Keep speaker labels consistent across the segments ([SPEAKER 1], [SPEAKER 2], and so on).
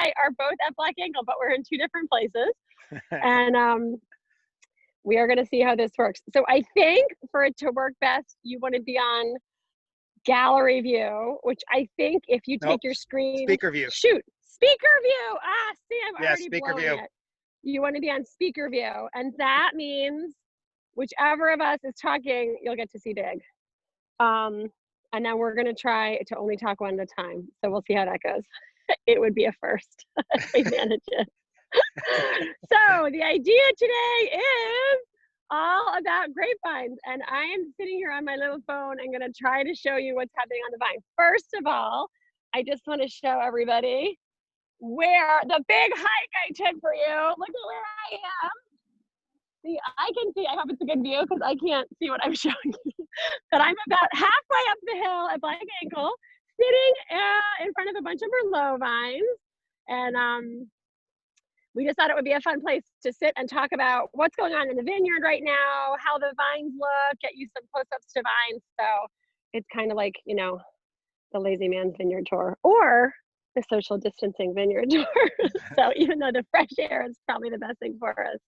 [SPEAKER 1] I are both at Black Ankle, but we're in two different places. And we are going to see how this works. So I think for it to work best, you want to be on gallery view, which I think if you take your screen,
[SPEAKER 2] speaker view.
[SPEAKER 1] Shoot, speaker view. Ah, see, I'm already
[SPEAKER 2] speaker
[SPEAKER 1] blowing
[SPEAKER 2] view.
[SPEAKER 1] it. You want to be on speaker view, and that means whichever of us is talking, you'll get to see big. And then we're going to try to only talk one at a time. So we'll see how that goes. It would be a first. I manage it. So the idea today is all about grapevines. And I am sitting here on my little phone and going to try to show you what's happening on the vine. First of all, I just want to show everybody where the big hike I took for you. Look at where I am. See, I can see, I hope it's a good view because I can't see what I'm showing you. But I'm about halfway up the hill at Black Ankle, sitting in front of a bunch of Merlot vines. And we just thought it would be a fun place to sit and talk about what's going on in the vineyard right now, how the vines look, get you some close-ups to vines. So it's kind of like, you know, the lazy man's vineyard tour or the social distancing vineyard tour. So even though the fresh air is probably the best thing for us.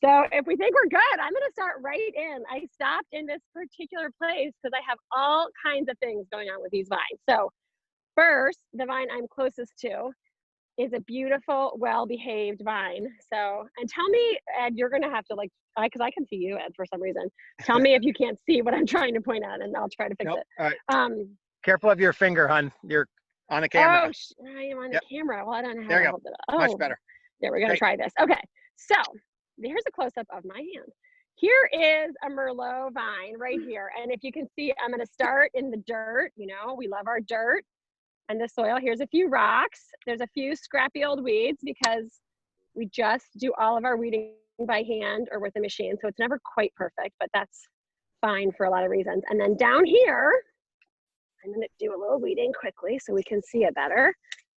[SPEAKER 1] So if we think we're good, I'm going to start right in. I stopped in this particular place because I have all kinds of things going on with these vines. So first, the vine I'm closest to is a beautiful, well-behaved vine. So, and tell me, Ed, you're going to have to like, because I can see you, Ed, for some reason. Tell me if you can't see what I'm trying to point out, and I'll try to fix it.
[SPEAKER 2] All right. Careful of your finger, hon. You're on the camera.
[SPEAKER 1] Oh, I am on the camera. Well, I don't know how to hold it up.
[SPEAKER 2] Oh, much better.
[SPEAKER 1] Yeah, we're going to try this. Okay, so here's a close-up of my hand. Here is a Merlot vine right here. And if you can see, I'm going to start in the dirt. You know, we love our dirt and the soil. Here's a few rocks. There's a few scrappy old weeds because we just do all of our weeding by hand or with a machine. So it's never quite perfect, but that's fine for a lot of reasons. And then down here, I'm going to do a little weeding quickly so we can see it better.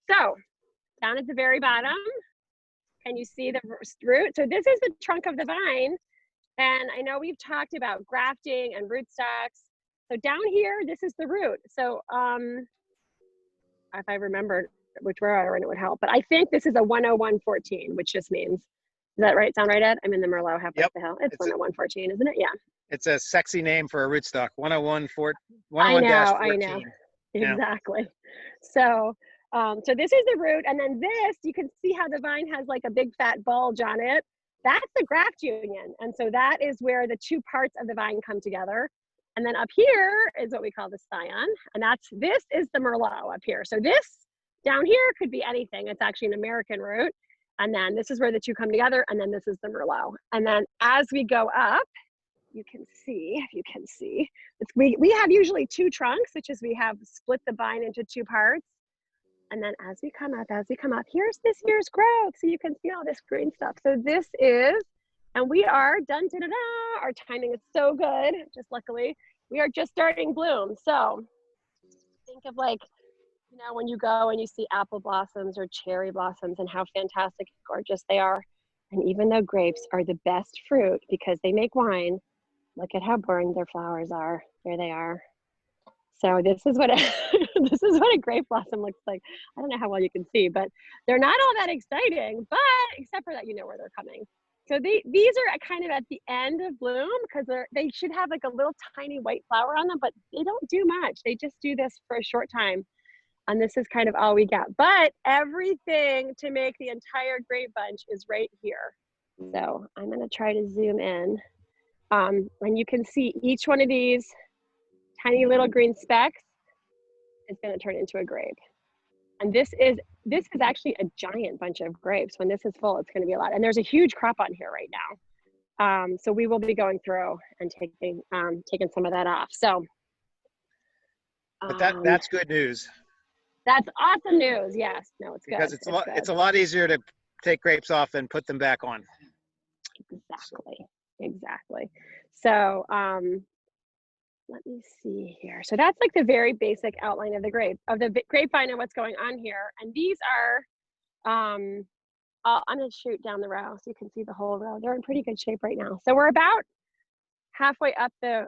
[SPEAKER 1] So down at the very bottom, can you see the root? So this is the trunk of the vine. And I know we've talked about grafting and rootstocks. So down here, this is the root. So if I remembered which row it would help, but I think this is a 10114, which just means, does that right? Sound right, Ed? I'm in the Merlot halfway up the hill. It's 10114, isn't it? Yeah.
[SPEAKER 2] It's a sexy name for a rootstock. 101-14.
[SPEAKER 1] I know. Exactly. So, so this is the root, and then this, you can see how the vine has like a big fat bulge on it. That's the graft union, and so that is where the two parts of the vine come together. And then up here is what we call the scion, and this is the Merlot up here. So this down here could be anything. It's actually an American root, and then this is where the two come together, and then this is the Merlot. And then as we go up, you can see, if you can see, we have usually two trunks, which is we have split the vine into two parts. And then as we come up, here's this year's growth. So you can see all this green stuff. So this is, and we are done, da-da-da. Our timing is so good, just luckily. We are just starting bloom. So think of like, you know, when you go and you see apple blossoms or cherry blossoms and how fantastic and gorgeous they are. And even though grapes are the best fruit because they make wine, look at how boring their flowers are. There they are. So this is what this is what a grape blossom looks like. I don't know how well you can see, but they're not all that exciting, but except for that, you know where they're coming. So these are kind of at the end of bloom because they should have like a little tiny white flower on them, but they don't do much. They just do this for a short time. And this is kind of all we got. But everything to make the entire grape bunch is right here. So I'm going to try to zoom in. And you can see each one of these tiny little green specks is going to turn into a grape. And this is actually a giant bunch of grapes. When this is full, it's going to be a lot. And there's a huge crop on here right now. So we will be going through and taking some of that off. So,
[SPEAKER 2] but that's good news.
[SPEAKER 1] That's awesome news. Yes, no, it's
[SPEAKER 2] because
[SPEAKER 1] good.
[SPEAKER 2] it's a lot easier to take grapes off than put them back on.
[SPEAKER 1] Exactly. So let me see here. So that's like the very basic outline of the grapevine and what's going on here. And these are, I'm going to shoot down the row so you can see the whole row. They're in pretty good shape right now. So we're about halfway up the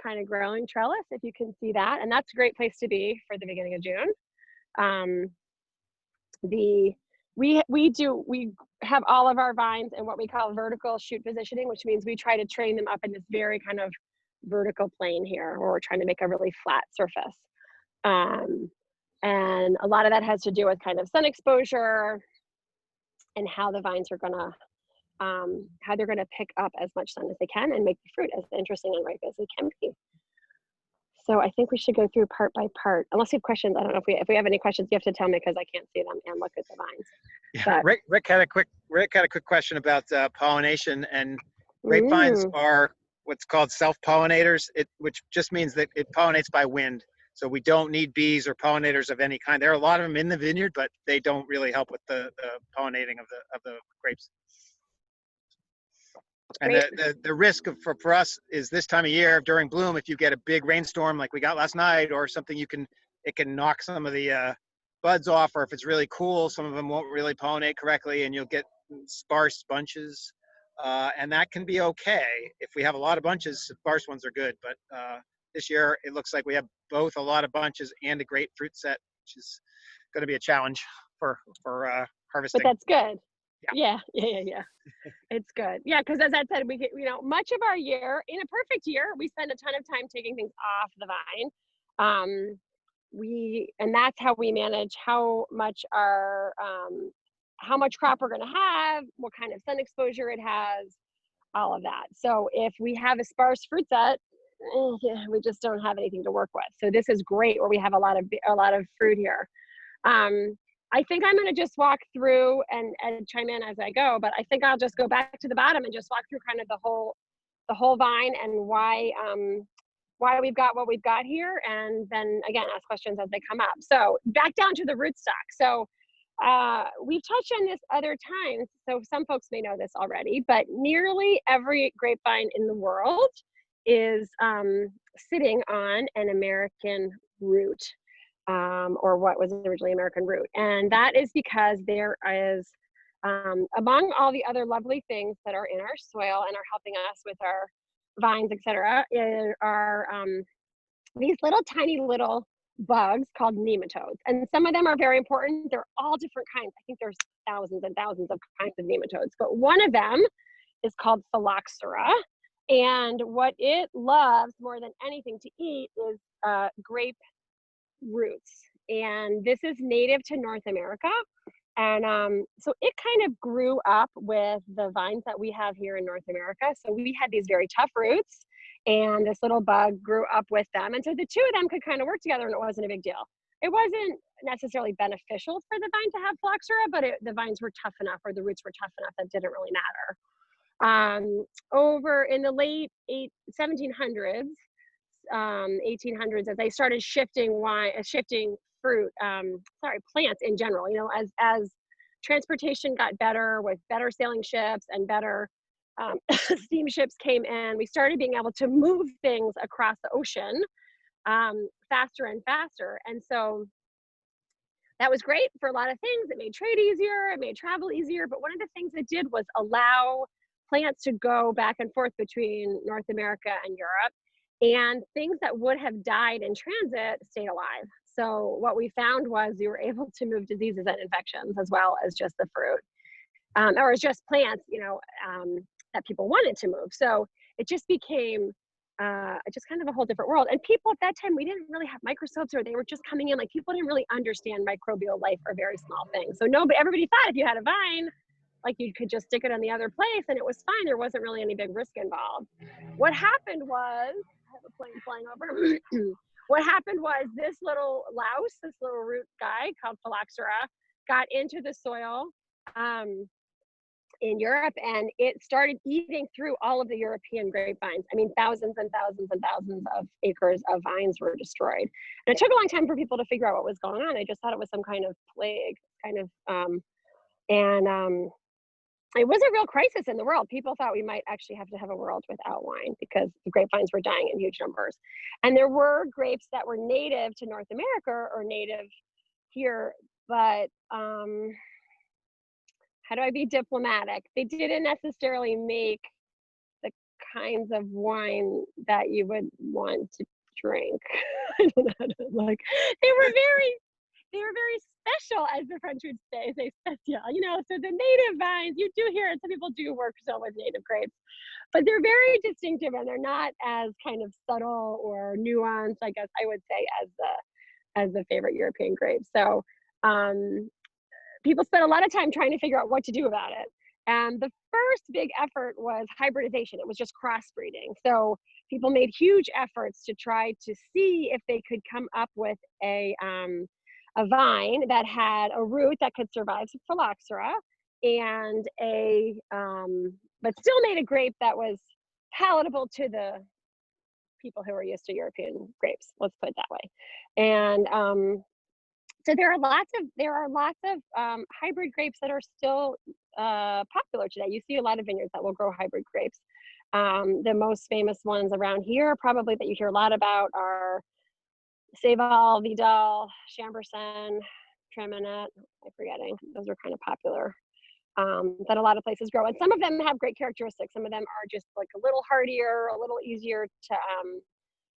[SPEAKER 1] kind of growing trellis, if you can see that. And that's a great place to be for the beginning of June. we have all of our vines in what we call vertical shoot positioning, which means we try to train them up in this very kind of vertical plane here, where we're trying to make a really flat surface. And a lot of that has to do with kind of sun exposure and how the vines are gonna, how they're gonna pick up as much sun as they can and make the fruit as interesting and ripe as it can be. So I think we should go through part by part. Unless you have questions, I don't know if we have any questions. You have to tell me because I can't see them and look at the vines.
[SPEAKER 2] Yeah,
[SPEAKER 1] But,
[SPEAKER 2] Rick had a quick question about pollination, and grapevines are what's called self-pollinators, which just means that it pollinates by wind. So we don't need bees or pollinators of any kind. There are a lot of them in the vineyard, but they don't really help with the pollinating of the grapes. And the risk for us is this time of year during bloom, if you get a big rainstorm like we got last night or something, it can knock some of the buds off, or if it's really cool, some of them won't really pollinate correctly and you'll get sparse bunches. And that can be okay. If we have a lot of bunches, sparse ones are good. But this year it looks like we have both a lot of bunches and a great fruit set, which is going to be a challenge for harvesting.
[SPEAKER 1] But that's good. Yeah. It's good. Yeah, because as I said, we get, much of our year, in a perfect year, we spend a ton of time taking things off the vine. And that's how we manage how much crop we're going to have, what kind of sun exposure it has, all of that. So if we have a sparse fruit set, we just don't have anything to work with. So this is great where we have a lot of fruit here. I think I'm going to just walk through and chime in as I go, but I think I'll just go back to the bottom and just walk through kind of the whole vine and why we've got what we've got here, and then again ask questions as they come up. So back down to the rootstock. So we've touched on this other times, so some folks may know this already, but nearly every grapevine in the world is sitting on an American root. Or what was originally American root. And that is because there is, among all the other lovely things that are in our soil and are helping us with our vines, etc., are these tiny little bugs called nematodes. And some of them are very important. They're all different kinds. I think there's thousands and thousands of kinds of nematodes, but one of them is called phylloxera. And what it loves more than anything to eat is grape roots, and this is native to North America. And so it kind of grew up with the vines that we have here in North America. So we had these very tough roots, and this little bug grew up with them, and so the two of them could kind of work together, and it wasn't a big deal. It wasn't necessarily beneficial for the vine to have phylloxera, but the vines were tough enough, or the roots were tough enough, that didn't really matter. Over in the late 1700s, 1800s, as they started shifting fruit, plants in general, as transportation got better with better sailing ships and better steamships came in, we started being able to move things across the ocean faster and faster. And so that was great for a lot of things. It made trade easier, it made travel easier, but one of the things it did was allow plants to go back and forth between North America and Europe. And things that would have died in transit stayed alive. So what we found was we were able to move diseases and infections as well as just the fruit, or as just plants, that people wanted to move. So it just became just kind of a whole different world. And people at that time, we didn't really have microscopes, or they were just coming in. Like, people didn't really understand microbial life or very small things. So everybody thought if you had a vine, like, you could just stick it on the other place and it was fine. There wasn't really any big risk involved. What happened was, I have a plane flying over. What happened was this little louse, this little root guy called phylloxera, got into the soil in Europe, and it started eating through all of the European grapevines. I mean, thousands and thousands and thousands of acres of vines were destroyed. And it took a long time for people to figure out what was going on. They just thought it was some kind of plague, it was a real crisis in the world. People thought we might actually have to have a world without wine because the grapevines were dying in huge numbers. And there were grapes that were native to North America or native here, but how do I be diplomatic? They didn't necessarily make the kinds of wine that you would want to drink. I don't know how to, they were very special, as the French would say spécial, you know, so the native vines, you do hear it, some people do work still with native grapes, but they're very distinctive and they're not as kind of subtle or nuanced, I guess I would say, as the favorite European grape. So people spent a lot of time trying to figure out what to do about it. And the first big effort was hybridization. It was just crossbreeding. So people made huge efforts to try to see if they could come up with a vine that had a root that could survive phylloxera and but still made a grape that was palatable to the people who are used to European grapes. Let's put it that way. And so there are lots of hybrid grapes that are still popular today. You see a lot of vineyards that will grow hybrid grapes. The most famous ones around here, probably that you hear a lot about, are Seyval, Vidal, Chambourcin, Treminette. I'm forgetting. Those are kind of popular that a lot of places grow. And some of them have great characteristics. Some of them are just like a little hardier, a little easier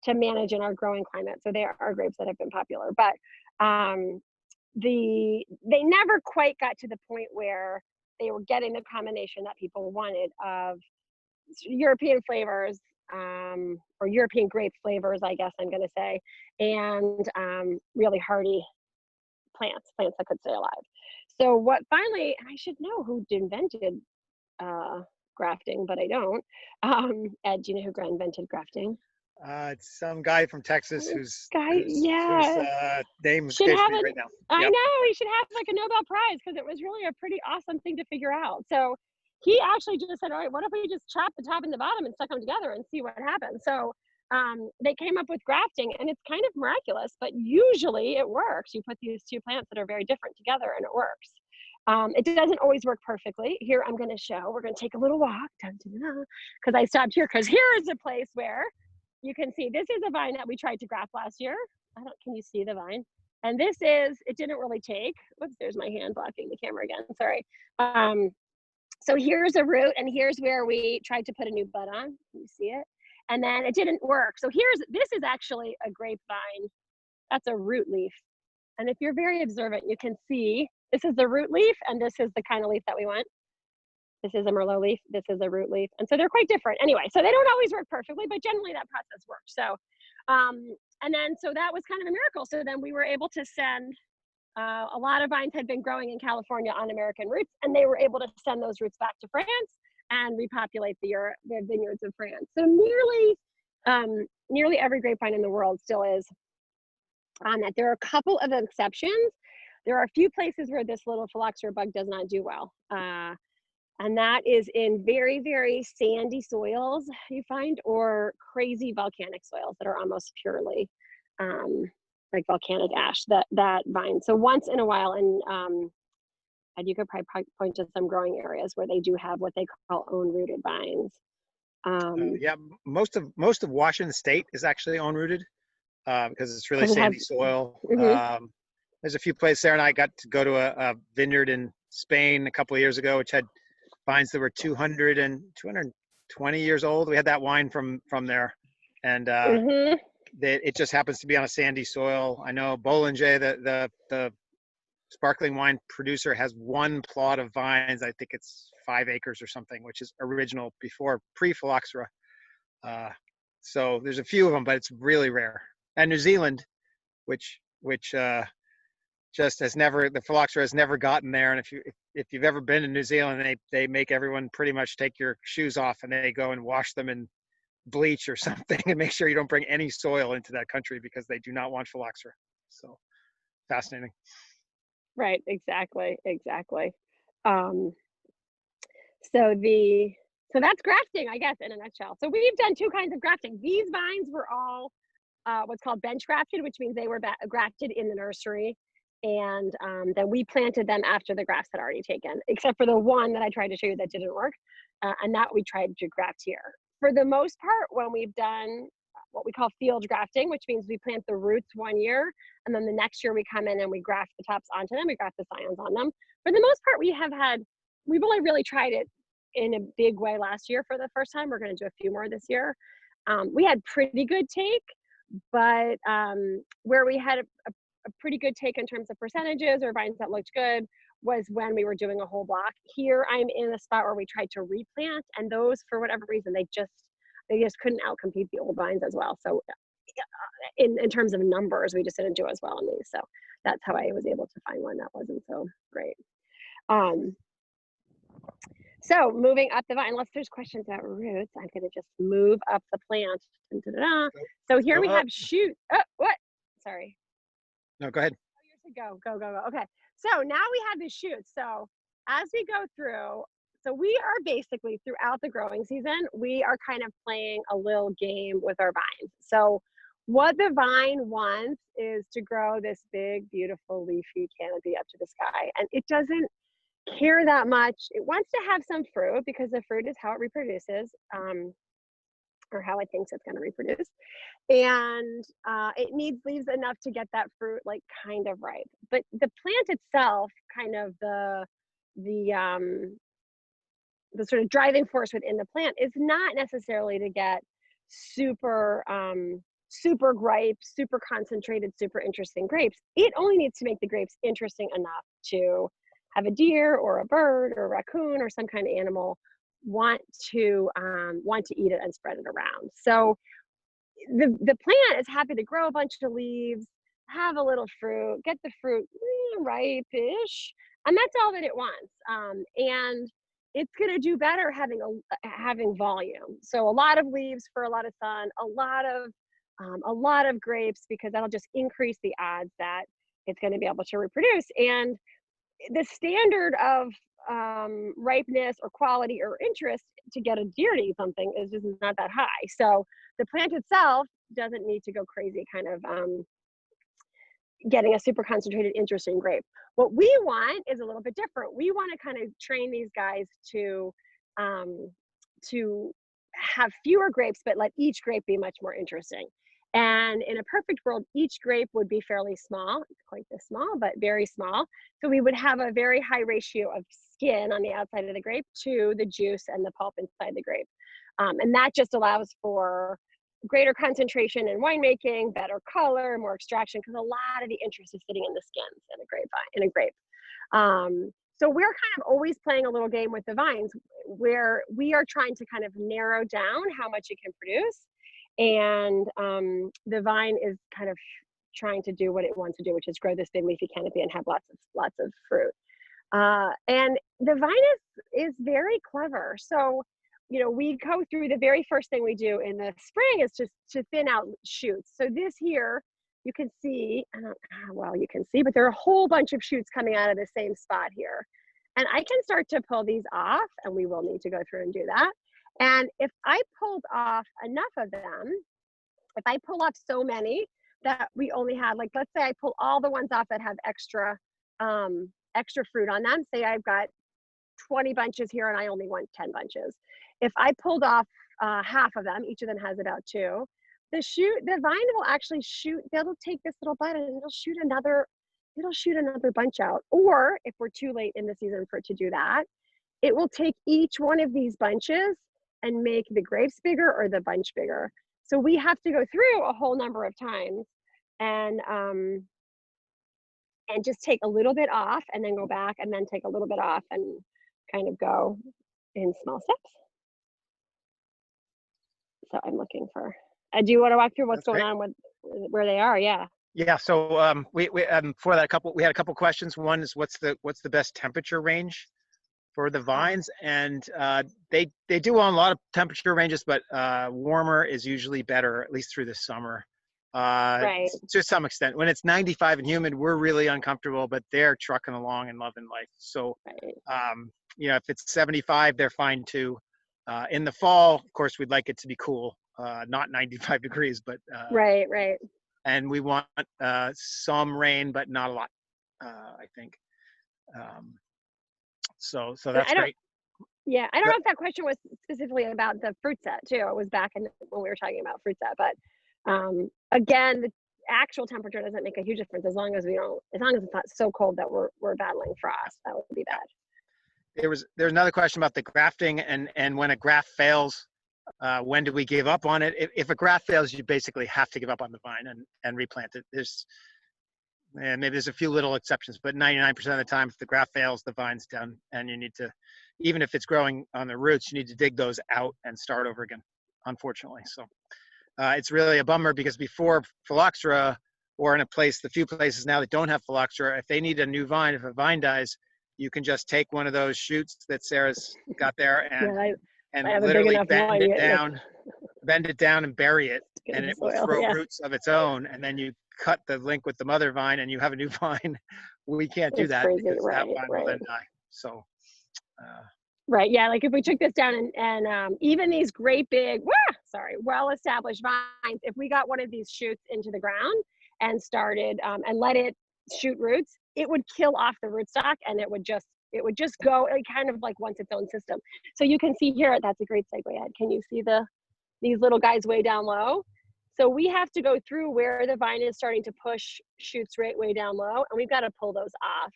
[SPEAKER 1] to manage in our growing climate. So they are grapes that have been popular. But they never quite got to the point where they were getting the combination that people wanted of European flavors or European grape flavors, I guess I'm going to say, and really hardy plants that could stay alive. So what finally, I should know who invented grafting, but I don't. Ed, do you know who invented grafting?
[SPEAKER 2] It's some guy from Texas whose name
[SPEAKER 1] should
[SPEAKER 2] escapes
[SPEAKER 1] have
[SPEAKER 2] me right now.
[SPEAKER 1] I know, he should have like a Nobel Prize because it was really a pretty awesome thing to figure out. So he actually just said, all right, what if we just chop the top and the bottom and stuck them together and see what happens? So they came up with grafting, and it's kind of miraculous, but usually it works. You put these two plants that are very different together and it works. It doesn't always work perfectly. Here I'm going to show, we're going to take a little walk, because I stopped here, because here is a place where you can see, this is a vine that we tried to graft last year. Can you see the vine? And it didn't really take, whoops, there's my hand blocking the camera again, sorry. So here's a root, and here's where we tried to put a new bud on. Can you see it? And then it didn't work. So this is actually a grapevine. That's a root leaf. And if you're very observant, you can see this is the root leaf, and this is the kind of leaf that we want. This is a Merlot leaf, this is a root leaf. And so they're quite different. Anyway, so they don't always work perfectly, but generally that process works. So, so that was kind of a miracle. So then we were able to send, a lot of vines had been growing in California on American roots, and they were able to send those roots back to France and repopulate the vineyards of France. So nearly every grapevine in the world still is on that. There are a couple of exceptions. There are a few places where this little phylloxera bug does not do well. And that is in very, very sandy soils, you find, or crazy volcanic soils that are almost purely like volcanic ash, that vine. So once in a while, and you could probably point to some growing areas where they do have what they call own rooted vines.
[SPEAKER 2] Yeah, most of Washington State is actually own rooted because it's really sandy soil.
[SPEAKER 1] Mm-hmm.
[SPEAKER 2] There's a few places there, and I got to go to a vineyard in Spain a couple of years ago, which had vines that were 220 years old. We had that wine from there, and it just happens to be on a sandy soil. I know Bollinger, the sparkling wine producer, has one plot of vines. I think it's 5 acres or something, which is original before pre-phylloxera. So there's a few of them, but it's really rare. And New Zealand, which just has never, the phylloxera has never gotten there. And if you've ever been to New Zealand, they make everyone pretty much take your shoes off, and they go and wash them in bleach or something and make sure you don't bring any soil into that country because they do not want phylloxera. So fascinating.
[SPEAKER 1] Right, exactly. So that's grafting, I guess, in a nutshell. So we've done 2 kinds of grafting. These vines were all what's called bench grafted, which means they were grafted in the nursery, and then we planted them after the grafts had already taken, except for the one that I tried to show you that didn't work, and that we tried to graft here. For the most part, when we've done what we call field grafting, which means we plant the roots one year, and then the next year we come in and we graft the tops onto them, we graft the scions on them. For the most part, we've only really tried it in a big way last year for the first time. We're going to do a few more this year. We had pretty good take, but where we had a pretty good take in terms of percentages or vines that looked good was when we were doing a whole block. Here I'm in a spot where we tried to replant, and those, for whatever reason, they just couldn't outcompete the old vines as well. So in terms of numbers, we just didn't do as well on these. So that's how I was able to find one that wasn't so great. So moving up the vine, unless there's questions about roots, I'm going to just move up the plant. So here we have shoot. Oh, what? Sorry.
[SPEAKER 2] No, go ahead.
[SPEAKER 1] Go. Okay. So now we have the shoots. So as we go through, so we are basically throughout the growing season, we are kind of playing a little game with our vines. So what the vine wants is to grow this big, beautiful leafy canopy up to the sky. And it doesn't care that much. It wants to have some fruit because the fruit is how it reproduces, or how it thinks it's going to reproduce. And it needs leaves enough to get that fruit like kind of ripe. But the plant itself, kind of the sort of driving force within the plant is not necessarily to get super super ripe, super concentrated, super interesting grapes. It only needs to make the grapes interesting enough to have a deer or a bird or a raccoon or some kind of animal want to eat it and spread it around. So the plant is happy to grow a bunch of leaves, have a little fruit, get the fruit ripe-ish, and that's all that it wants. And it's going to do better having volume. So a lot of leaves for a lot of sun, a lot of grapes, because that'll just increase the odds that it's going to be able to reproduce. And the standard of ripeness or quality or interest to get a deer to eat something is just not that high. So the plant itself doesn't need to go crazy kind of getting a super concentrated, interesting grape. What we want is a little bit different. We want to kind of train these guys to have fewer grapes, but let each grape be much more interesting. And in a perfect world, each grape would be fairly small, quite this small, but very small. So we would have a very high ratio of skin on the outside of the grape to the juice and the pulp inside the grape. And that just allows for greater concentration in winemaking, better color, more extraction, because a lot of the interest is sitting in the skins in a grape. So we're kind of always playing a little game with the vines where we are trying to kind of narrow down how much it can produce. And the vine is kind of trying to do what it wants to do, which is grow this big leafy canopy and have lots of fruit. And the vine is very clever. So, we go through, the very first thing we do in the spring is just to thin out shoots. So this here, you can see, you can see, but there are a whole bunch of shoots coming out of the same spot here. And I can start to pull these off, and we will need to go through and do that. And if I pulled off enough of them, if I pull off so many that we only have, like, let's say I pull all the ones off that have extra fruit on them. Say I've got 20 bunches here and I only want 10 bunches. If I pulled off half of them, each of them has about 2, the vine will actually they'll take this little bite and it'll shoot another bunch out. Or if we're too late in the season for it to do that, it will take each one of these bunches and make the grapes bigger or the bunch bigger. So we have to go through a whole number of times and just take a little bit off and then go back and then take a little bit off and kind of go in small steps. So I'm looking for, do you want to walk through what's going on with where they are? Yeah.
[SPEAKER 2] Yeah. So we for that we had a couple questions. One is what's the best temperature range for the vines? And they do on a lot of temperature ranges, but warmer is usually better, at least through the summer.
[SPEAKER 1] Right.
[SPEAKER 2] To some extent. When it's 95 and humid, we're really uncomfortable, but they're trucking along and loving life. So,
[SPEAKER 1] right.
[SPEAKER 2] If it's 75, they're fine too. In the fall, of course, we'd like it to be cool, not 95 degrees, but
[SPEAKER 1] right.
[SPEAKER 2] And we want some rain, but not a lot, I think. So that's great.
[SPEAKER 1] Yeah, I don't know if that question was specifically about the fruit set too. It was back when we were talking about fruit set, but again, the actual temperature doesn't make a huge difference as long as it's not so cold that we're battling frost. That would be bad.
[SPEAKER 2] There's another question about the grafting and when a graft fails, when do we give up on it? If a graft fails, you basically have to give up on the vine and replant it. and maybe there's a few little exceptions, but 99% of the time, if the graft fails, the vine's down, and you need to, even if it's growing on the roots, you need to dig those out and start over again, unfortunately. So it's really a bummer, because before phylloxera, or in the few places now that don't have phylloxera, if they need a new vine, if a vine dies, you can just take one of those shoots that Sarah's got there and
[SPEAKER 1] I have
[SPEAKER 2] literally
[SPEAKER 1] a big enough one,
[SPEAKER 2] bend it down and bury it, and it will
[SPEAKER 1] soil,
[SPEAKER 2] throw roots of its own, and then you cut the link with the mother vine and you have a new vine. We can't do that
[SPEAKER 1] crazy,
[SPEAKER 2] because that
[SPEAKER 1] right,
[SPEAKER 2] vine will then die. So
[SPEAKER 1] right, yeah, like if we took this down and even these great big, well-established vines, if we got one of these shoots into the ground and started and let it shoot roots, it would kill off the rootstock, and it would just go, it kind of like wants its own system. So you can see here, that's a great segue, Ed. Can you see these little guys way down low? So we have to go through where the vine is starting to push shoots right way down low, and we've got to pull those off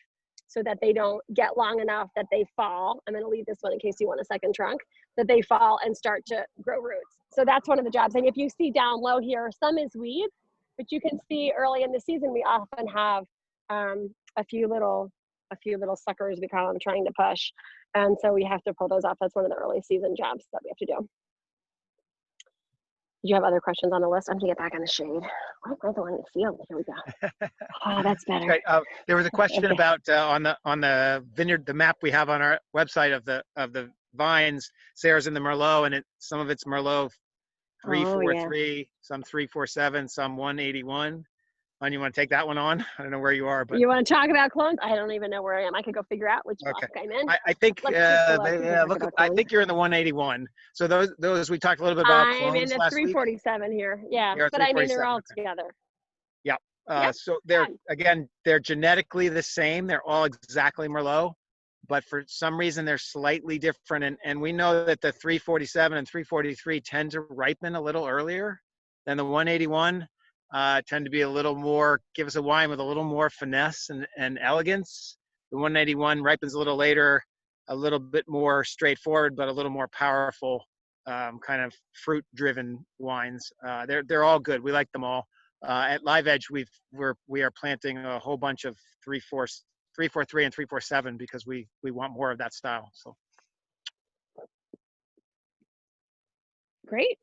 [SPEAKER 1] so that they don't get long enough that they fall. I'm going to leave this one in case you want a second trunk, that they fall and start to grow roots. So that's one of the jobs. And if you see down low here, some is weeds, but you can see early in the season, we often have a few little suckers, we call them, trying to push. And so we have to pull those off. That's one of the early season jobs that we have to do. Do you have other questions on the list? I'm gonna get back in the shade. Why am I the one in the field? Here we go. Oh, that's better.
[SPEAKER 2] Right. There was a question about on the vineyard, the map we have on our website of the vines. Sarah's in the Merlot, and some of it's Merlot 343, some 347, some 181. And you want to take that one on? I don't know where you are, but
[SPEAKER 1] you want to talk about clones? I don't even know where I am. I could go figure out which block I'm in.
[SPEAKER 2] I think I think you're in the 181. So those we talked a little bit about clones
[SPEAKER 1] I'm in the 347
[SPEAKER 2] week.
[SPEAKER 1] here. Yeah, but I mean they're all together.
[SPEAKER 2] Yeah. So they're genetically the same. They're all exactly Merlot, but for some reason they're slightly different. And we know that the 347 and 343 tend to ripen a little earlier than the 181. Tend to be a little more, give us a wine with a little more finesse and elegance. The 181 ripens a little later, a little bit more straightforward, but a little more powerful, kind of fruit-driven wines. They're all good. We like them all. At Live Edge, we are planting a whole bunch of 343 and 347 because we want more of that style. So
[SPEAKER 1] great.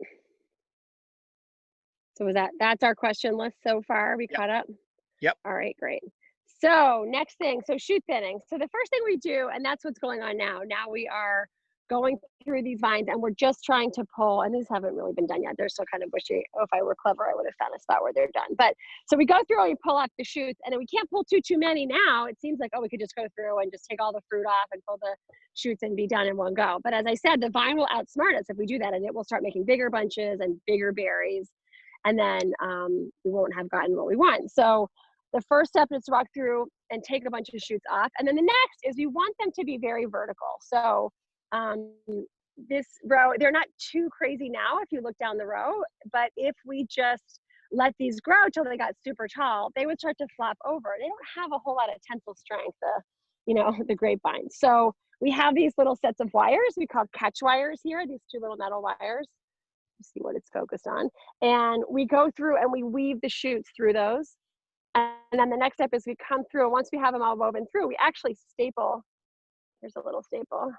[SPEAKER 1] So that's our question list so far? We caught up?
[SPEAKER 2] Yep.
[SPEAKER 1] All right, great. So next thing, so shoot thinning. So the first thing we do, and that's what's going on now. Now we are going through these vines and we're just trying to pull, and these haven't really been done yet. They're still kind of bushy. Oh, if I were clever, I would have found a spot where they're done. But so we go through and we pull off the shoots, and then we can't pull too many now. It seems like, oh, we could just go through and just take all the fruit off and pull the shoots and be done in one go. But as I said, the vine will outsmart us if we do that, and it will start making bigger bunches and bigger berries. And then we won't have gotten what we want. So the first step is to walk through and take a bunch of shoots off. And then the next is we want them to be very vertical. So this row, they're not too crazy now if you look down the row, but if we just let these grow till they got super tall, they would start to flop over. They don't have a whole lot of tensile strength, the grapevines. So we have these little sets of wires we call catch wires here, these two little metal wires. See what it's focused on, and we go through and we weave the shoots through those, and then the next step is we come through, and once we have them all woven through, we actually staple. Here's a little staple.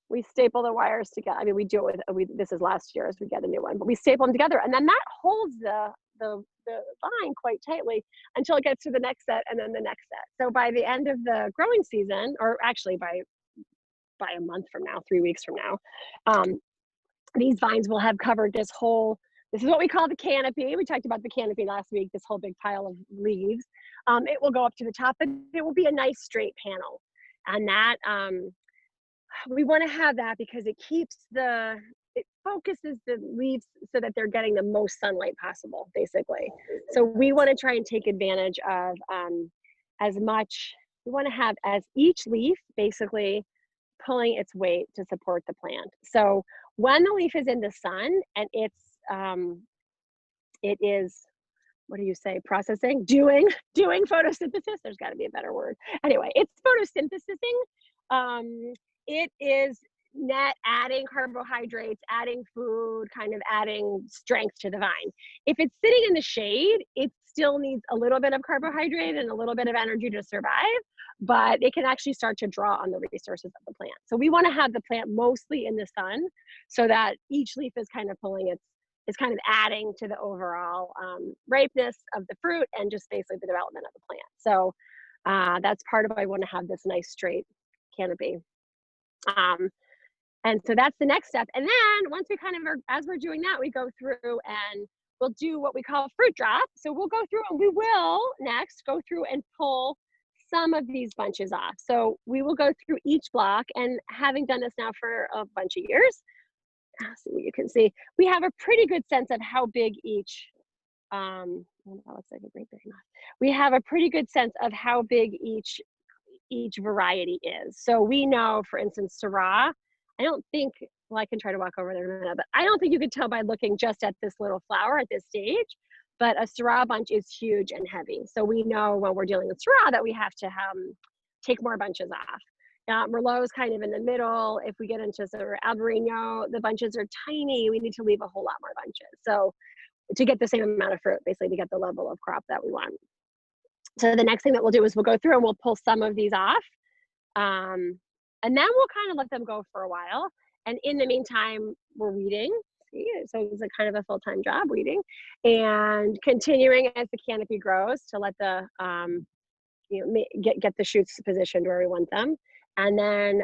[SPEAKER 1] We staple the wires together. I mean, we do it with this is last year as we get a new one, but we staple them together, and then that holds the vine quite tightly until it gets to the next set and then the next set. So by the end of the growing season, or actually by a month from now, 3 weeks from now, these vines will have covered this is what we call the canopy. We talked about the canopy last week, this whole big pile of leaves. It will go up to the top, but it will be a nice straight panel. And that, we want to have that because it focuses the leaves so that they're getting the most sunlight possible, basically. So we want to try and take advantage of as much, we want to have as each leaf basically pulling its weight to support the plant. So when the leaf is in the sun and it is, what do you say, processing, doing photosynthesis, there's got to be a better word. Anyway, it's photosynthesizing. It is net adding carbohydrates, adding food, kind of adding strength to the vine. If it's sitting in the shade, it still needs a little bit of carbohydrate and a little bit of energy to survive, but it can actually start to draw on the resources of the plant. So we want to have the plant mostly in the sun so that each leaf is kind of pulling its, is kind of adding to the overall ripeness of the fruit and just basically the development of the plant. So that's part of why I want to have this nice straight canopy. And so that's the next step. And then once we kind of are, as we're doing that, we go through and we'll do what we call fruit drop. So we'll go through and we will next go through and pull some of these bunches off. So we will go through each block, and having done this now for a bunch of years, I'll see what you can see, we have a pretty good sense of how big each, that looks like a great big knot. We have a pretty good sense of how big each variety is. So we know, for instance, Syrah, I don't think, well, I can try to walk over there in a minute, but I don't think you could tell by looking just at this little flower at this stage, but a Syrah bunch is huge and heavy. So we know when we're dealing with Syrah that we have to take more bunches off. Merlot is kind of in the middle. If we get into sort of Albarino, the bunches are tiny. We need to leave a whole lot more bunches. So to get the same amount of fruit, basically to get the level of crop that we want. So the next thing that we'll do is we'll go through and we'll pull some of these off. And then we'll kind of let them go for a while. And in the meantime, we're weeding. See, so it's a kind of a full-time job, weeding, and continuing as the canopy grows to let the, get the shoots positioned where we want them. And then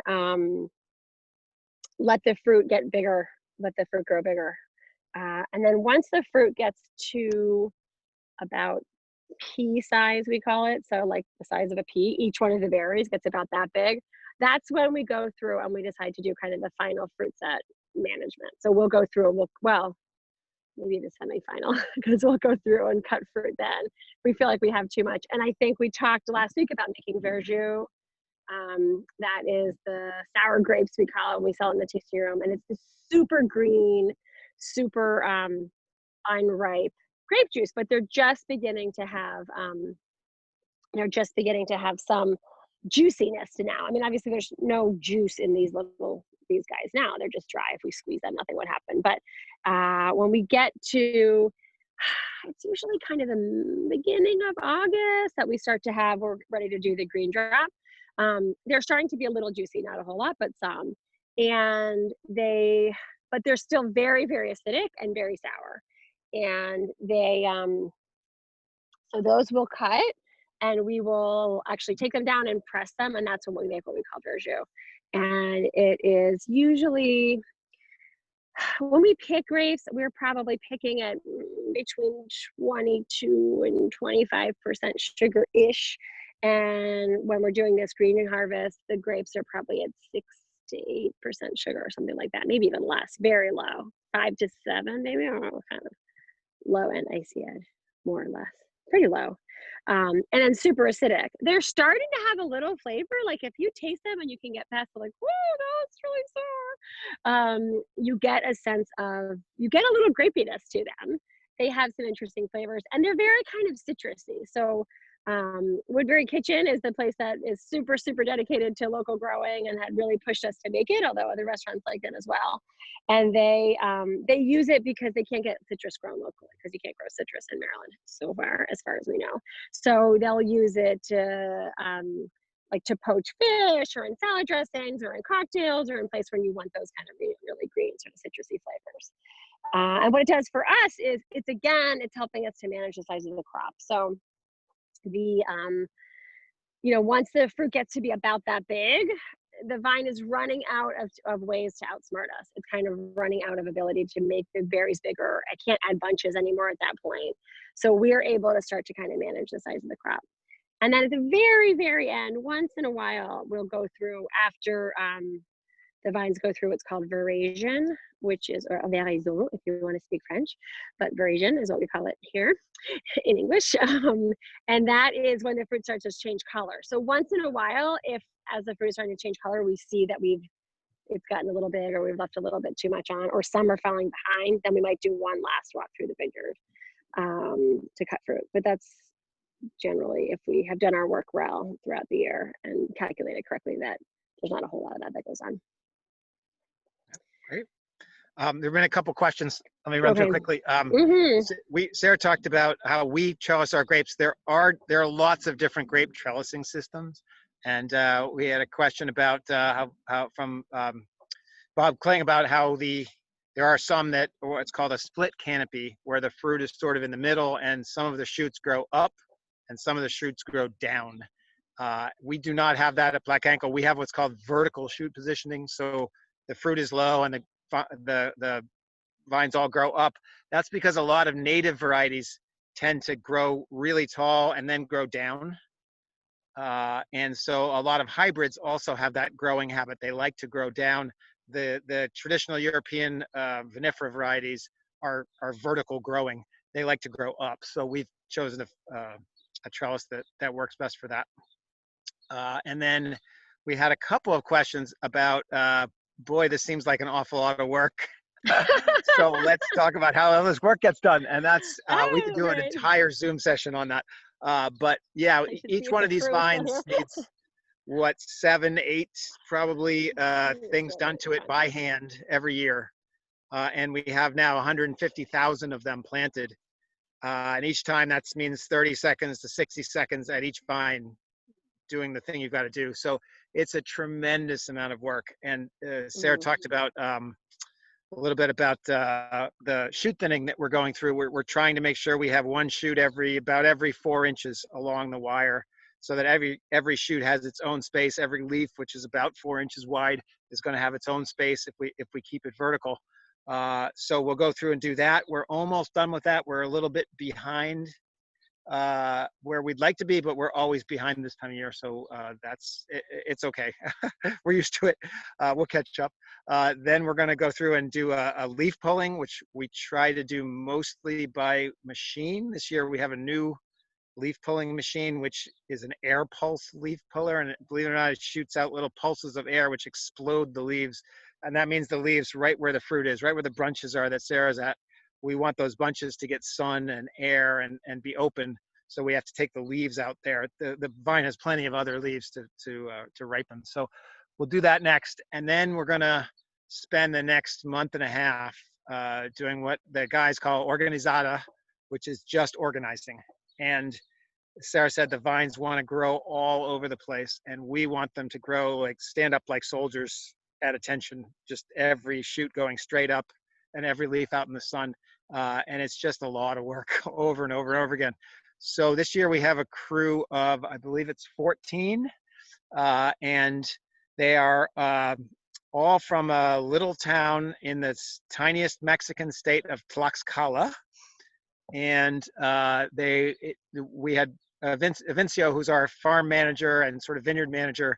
[SPEAKER 1] let the fruit get bigger, let the fruit grow bigger. And then once the fruit gets to about pea size, we call it, so like the size of a pea, each one of the berries gets about that big. That's when we go through and we decide to do kind of the final fruit set management. So we'll go through and well, maybe the semi-final, because we'll go through and cut fruit then. We feel like we have too much. And I think we talked last week about making verjus. That is the sour grapes, we call it. We sell it in the tasting room, and it's this super green, super unripe grape juice, but they're just beginning to have some juiciness to now. I mean, obviously there's no juice in these guys now. They're just dry. If we squeeze them, nothing would happen. But when we get to, it's usually kind of the beginning of August that we start to have, we're ready to do the green drop. They're starting to be a little juicy, not a whole lot, but some. But they're still very, very acidic and very sour. And so those will cut, and we will actually take them down and press them, and that's when we make what we call verjus. And it is usually, when we pick grapes, we're probably picking at between 22 and 25% sugar-ish. And when we're doing this greening harvest, the grapes are probably at 6 to 8% sugar or something like that, maybe even less, very low, 5 to 7, maybe, I don't know what kind of low end icy edge, more or less, pretty low. And then super acidic. They're starting to have a little flavor. Like if you taste them and you can get past the like, whoa, no, it's really sour. You get a sense of, you get a little grapiness to them. They have some interesting flavors, and they're very kind of citrusy. So Woodbury Kitchen is the place that is super, super dedicated to local growing and had really pushed us to make it, although other restaurants like it as well. And they use it because they can't get citrus grown locally, because you can't grow citrus in Maryland so far, as we know. So they'll use it to like to poach fish, or in salad dressings, or in cocktails, or in place where you want those kind of really, really green sort of citrusy flavors. And what it does for us is it's helping us to manage the size of the crop. So the once the fruit gets to be about that big, the vine is running out of ways to outsmart us. It's kind of running out of ability to make the berries bigger. I can't add bunches anymore at that point. So we're able to start to kind of manage the size of the crop. And then at the very, very end, once in a while, we'll go through, after the vines go through what's called veraison, which is, or veraison if you want to speak French, but veraison is what we call it here in English. And that is when the fruit starts to change color. So once in a while, if as the fruit is starting to change color, we see that it's gotten a little big, or we've left a little bit too much on, or some are falling behind, then we might do one last walk through the vineyard to cut fruit. But that's generally if we have done our work well throughout the year and calculated correctly, that there's not a whole lot of that goes on.
[SPEAKER 2] Great. There've been a couple questions. Let me run through
[SPEAKER 1] Okay.
[SPEAKER 2] quickly.
[SPEAKER 1] Mm-hmm.
[SPEAKER 2] Sarah talked about how we trellis our grapes. There are lots of different grape trellising systems, and we had a question about how from Bob Kling about how there are some that what's called a split canopy, where the fruit is sort of in the middle, and some of the shoots grow up, and some of the shoots grow down. We do not have that at Black Ankle. We have what's called vertical shoot positioning, so the fruit is low and the vines all grow up. That's because a lot of native varieties tend to grow really tall and then grow down. And so a lot of hybrids also have that growing habit. They like to grow down. The traditional European vinifera varieties are vertical growing. They like to grow up. So we've chosen a trellis that works best for that. And then we had a couple of questions about, boy, this seems like an awful lot of work. So let's talk about how all this work gets done. And that's, we could do an entire Zoom session on that. But yeah, each one of these vines needs, what, 7, 8 probably things done to it by hand every year. And we have now 150,000 of them planted. And each time that means 30 seconds to 60 seconds at each vine doing the thing you've got to do. So it's a tremendous amount of work. And Sarah talked about a little bit about the shoot thinning that we're going through. We're trying to make sure we have one shoot about every 4 inches along the wire, so that every shoot has its own space. Every leaf, which is about 4 inches wide, is going to have its own space if we keep it vertical. So we'll go through and do that. We're almost done with that. We're a little bit behind where we'd like to be, but we're always behind this time of year. So it's okay. We're used to it. We'll catch up. Then we're going to go through and do a leaf pulling, which we try to do mostly by machine. This year we have a new leaf pulling machine, which is an air pulse leaf puller. And believe it or not, it shoots out little pulses of air, which explode the leaves. And that means the leaves right where the fruit is, right where the bunches are that Sarah's at. We want those bunches to get sun and air and be open. So we have to take the leaves out there. The vine has plenty of other leaves to ripen. So we'll do that next. And then we're gonna spend the next month and a half doing what the guys call organizada, which is just organizing. And Sarah said the vines want to grow all over the place, and we want them to grow stand up like soldiers at attention, just every shoot going straight up and every leaf out in the sun. And it's just a lot of work over and over and over again. So this year we have a crew of, I believe it's 14, and they are all from a little town in the tiniest Mexican state of Tlaxcala. And we had Vincio, who's our farm manager and sort of vineyard manager,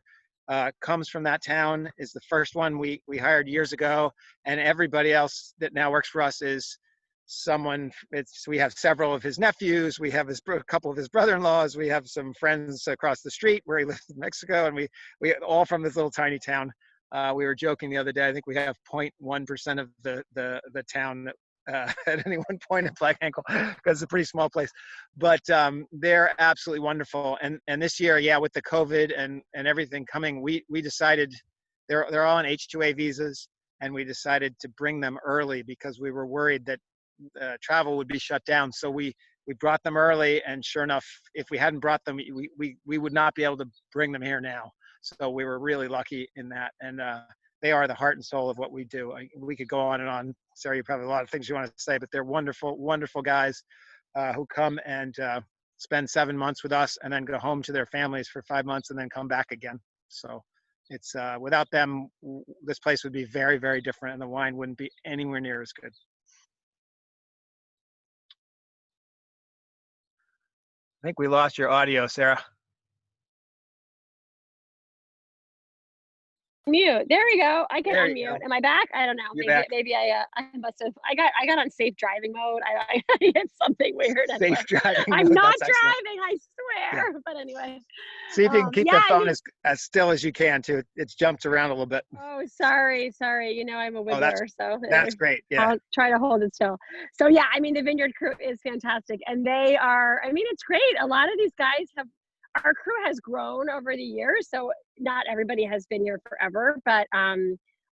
[SPEAKER 2] comes from that town, is the first one we hired years ago. And everybody else that now works for us is someone, we have several of his nephews, we have a couple of his brother-in-laws, we have some friends across the street where he lives in Mexico, and we all from this little tiny town. We were joking the other day, I think we have 0.1% of the town that at any one point at Black Ankle, because it's a pretty small place. But they're absolutely wonderful. And this year, yeah, with the COVID and everything coming, we decided they're all on H-2A visas, and we decided to bring them early because we were worried that travel would be shut down. So we brought them early, and sure enough, if we hadn't brought them, we would not be able to bring them here now. So we were really lucky in that. And they are the heart and soul of what we do. We could go on and on. Sarah, you probably have a lot of things you want to say, but they're wonderful, wonderful guys who come and spend 7 months with us and then go home to their families for 5 months and then come back again. So it's without them, this place would be very, very different, and the wine wouldn't be anywhere near as good. I think we lost your audio, Sarah.
[SPEAKER 1] Mute. There we go. I can unmute. Am I back? I don't know. Maybe I must have. I got on safe driving mode. I hit something weird. Anyway.
[SPEAKER 2] Safe driving.
[SPEAKER 1] I'm not driving. I swear. Yeah. But anyway.
[SPEAKER 2] See if you can keep the phone as still as you can too. It's jumped around a little bit.
[SPEAKER 1] Oh, sorry. You know, I'm a wiggler, so
[SPEAKER 2] that's great. Yeah.
[SPEAKER 1] I'll try to hold it still. So yeah, I mean, the Vineyard crew is fantastic, and they are. I mean, it's great. A lot of these guys have. Our crew has grown over the years, so not everybody has been here forever, but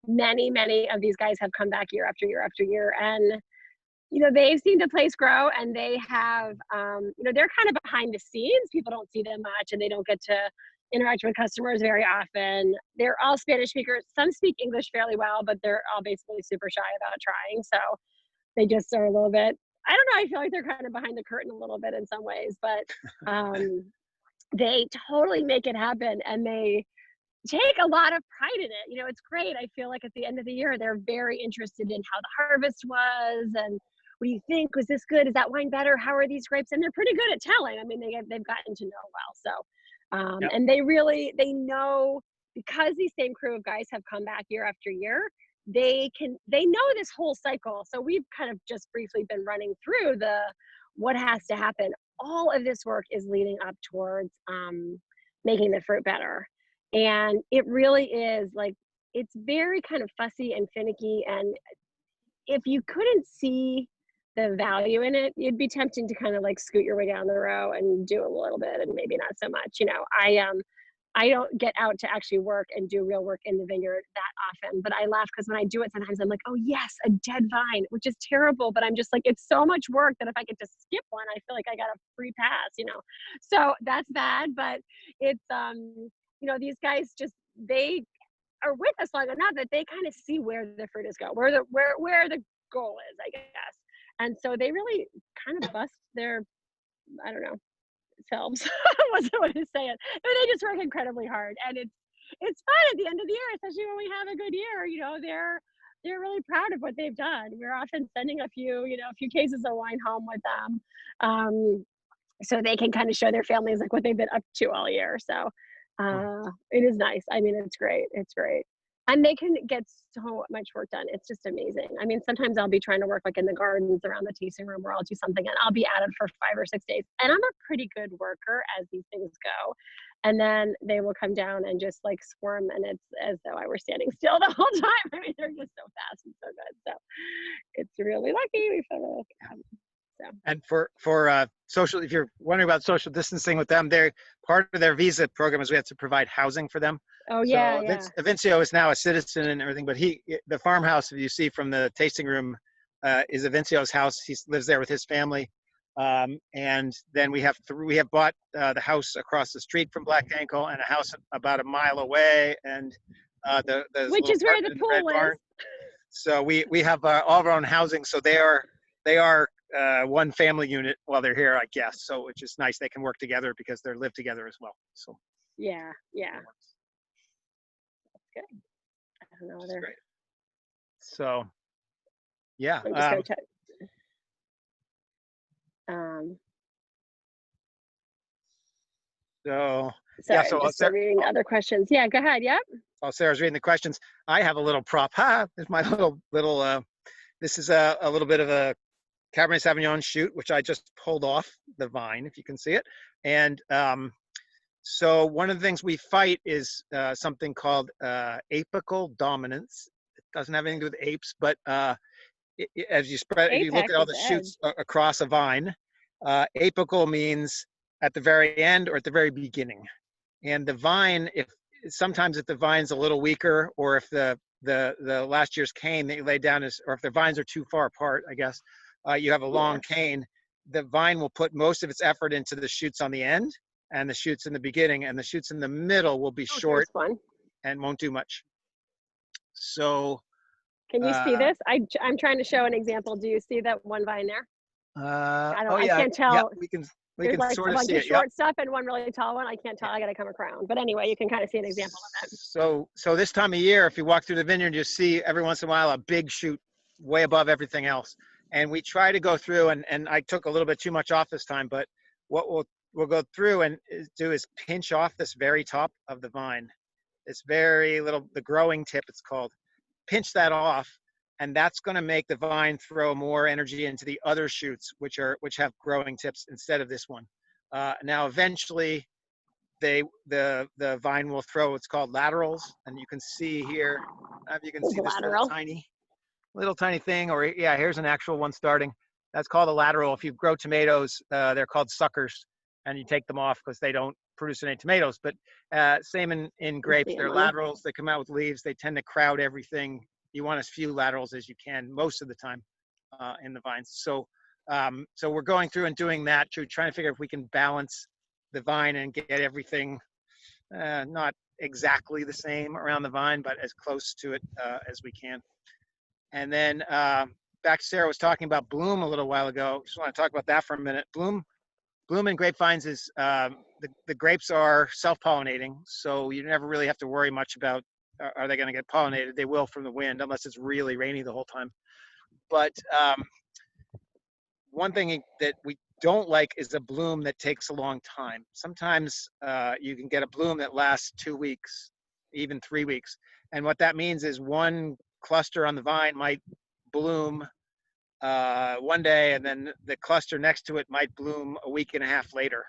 [SPEAKER 1] many of these guys have come back year after year after year. And, they've seen the place grow, and they have, they're kind of behind the scenes. People don't see them much, and they don't get to interact with customers very often. They're all Spanish speakers. Some speak English fairly well, but they're all basically super shy about trying. So they just are a little bit, I don't know, I feel like they're kind of behind the curtain a little bit in some ways, but they totally make it happen, and they take a lot of pride in it. It's great. I feel like at the end of the year, they're very interested in how the harvest was, and what do you think? Was this good? Is that wine better? How are these grapes? And they're pretty good at telling. I mean, they've gotten to know well. So,
[SPEAKER 2] Yep.
[SPEAKER 1] and they know, because these same crew of guys have come back year after year, they know this whole cycle. So we've kind of just briefly been running through what has to happen. All of this work is leading up towards making the fruit better. And it really is like, it's very kind of fussy and finicky. And if you couldn't see the value in it, you'd be tempting to kind of like scoot your way down the row and do a little bit and maybe not so much. I don't get out to actually work and do real work in the vineyard that often, but I laugh because when I do it, sometimes I'm like, oh yes, a dead vine, which is terrible. But I'm just like, it's so much work that if I get to skip one, I feel like I got a free pass, So that's bad, but it's, these guys they are with us long enough that they kind of see where the fruit is going, where the goal is, I guess. And so they really kind of bust their, I don't know, selves. I wasn't what to say it. But they just work incredibly hard, and it's fun at the end of the year, especially when we have a good year. They're really proud of what they've done. We're often sending a few cases of wine home with them, so they can kind of show their families like what they've been up to all year. So it is nice. I mean, it's great. It's great. And they can get so much work done. It's just amazing. I mean, sometimes I'll be trying to work like in the gardens around the tasting room, where I'll do something and I'll be at it for 5 or 6 days. And I'm a pretty good worker as these things go. And then they will come down and just like squirm, and it's as though I were standing still the whole time. I mean, they're just so fast and so good. So it's really lucky. We feel really lucky. So.
[SPEAKER 2] And for social, if you're wondering about social distancing with them, they're part of their visa program is we have to provide housing for them.
[SPEAKER 1] Oh yeah,
[SPEAKER 2] so Avincio is now a citizen and everything, but the farmhouse you see from the tasting room is Avincio's house. He lives there with his family, and then we have bought the house across the street from Black Ankle, and a house about a mile away, and the
[SPEAKER 1] which is where the pool is.
[SPEAKER 2] So we have all of our own housing. So they are one family unit while they're here, I guess. So which is nice. They can work together because they live together as well. So
[SPEAKER 1] yeah. That's good. I don't know whether.
[SPEAKER 2] So yeah.
[SPEAKER 1] I'm just gonna check.
[SPEAKER 2] Sorry,
[SPEAKER 1] so just reading other questions. Yeah, go ahead. Yep.
[SPEAKER 2] While Sarah's reading the questions, I have a little prop. There's my little. This is a little bit of a Cabernet Sauvignon shoot, which I just pulled off the vine, if you can see it. And so one of the things we fight is something called apical dominance. It doesn't have anything to do with apes, but as you look at all the shoots across a vine, apical means at the very end or at the very beginning. And the vine, sometimes if the vine's a little weaker, or if the last year's cane that you lay down or if the vines are too far apart, I guess, you have a long cane, the vine will put most of its effort into the shoots on the end and the shoots in the beginning, and the shoots in the middle will be short and won't do much. So
[SPEAKER 1] can you see this? I'm trying to show an example. Do you see that one vine there? I can't tell.
[SPEAKER 2] Yeah, we can
[SPEAKER 1] like
[SPEAKER 2] sort
[SPEAKER 1] a
[SPEAKER 2] of
[SPEAKER 1] bunch
[SPEAKER 2] see
[SPEAKER 1] of
[SPEAKER 2] it.
[SPEAKER 1] short stuff and one really tall one. I can't tell. I got to come around. But anyway, you can kind of see an example of that.
[SPEAKER 2] So this time of year, if you walk through the vineyard, you see every once in a while a big shoot way above everything else. And we try to go through, and I took a little bit too much off this time, but what we'll go through and do is pinch off this very top of the vine. This very little, the growing tip it's called. Pinch that off, and that's going to make the vine throw more energy into the other shoots, which have growing tips instead of this one. Now, eventually, the vine will throw what's called laterals, and you can see here. You can see this little tiny thing, or here's an actual one starting. That's called a lateral. If you grow tomatoes, they're called suckers, and you take them off because they don't produce any tomatoes. But same in grapes. They're laterals. They come out with leaves. They tend to crowd everything. You want as few laterals as you can most of the time in the vines. So so we're going through and doing that, trying to figure if we can balance the vine and get everything not exactly the same around the vine, but as close to it as we can. And then back to Sarah was talking about bloom a little while ago. Just want to talk about that for a minute. Bloom in grapevines is the grapes are self-pollinating, so you never really have to worry much about are they going to get pollinated. They will from the wind, unless it's really rainy the whole time. But one thing that we don't like is a bloom that takes a long time. Sometimes you can get a bloom that lasts 2 weeks, even 3 weeks. And what that means is one cluster on the vine might bloom one day, and then the cluster next to it might bloom a week and a half later.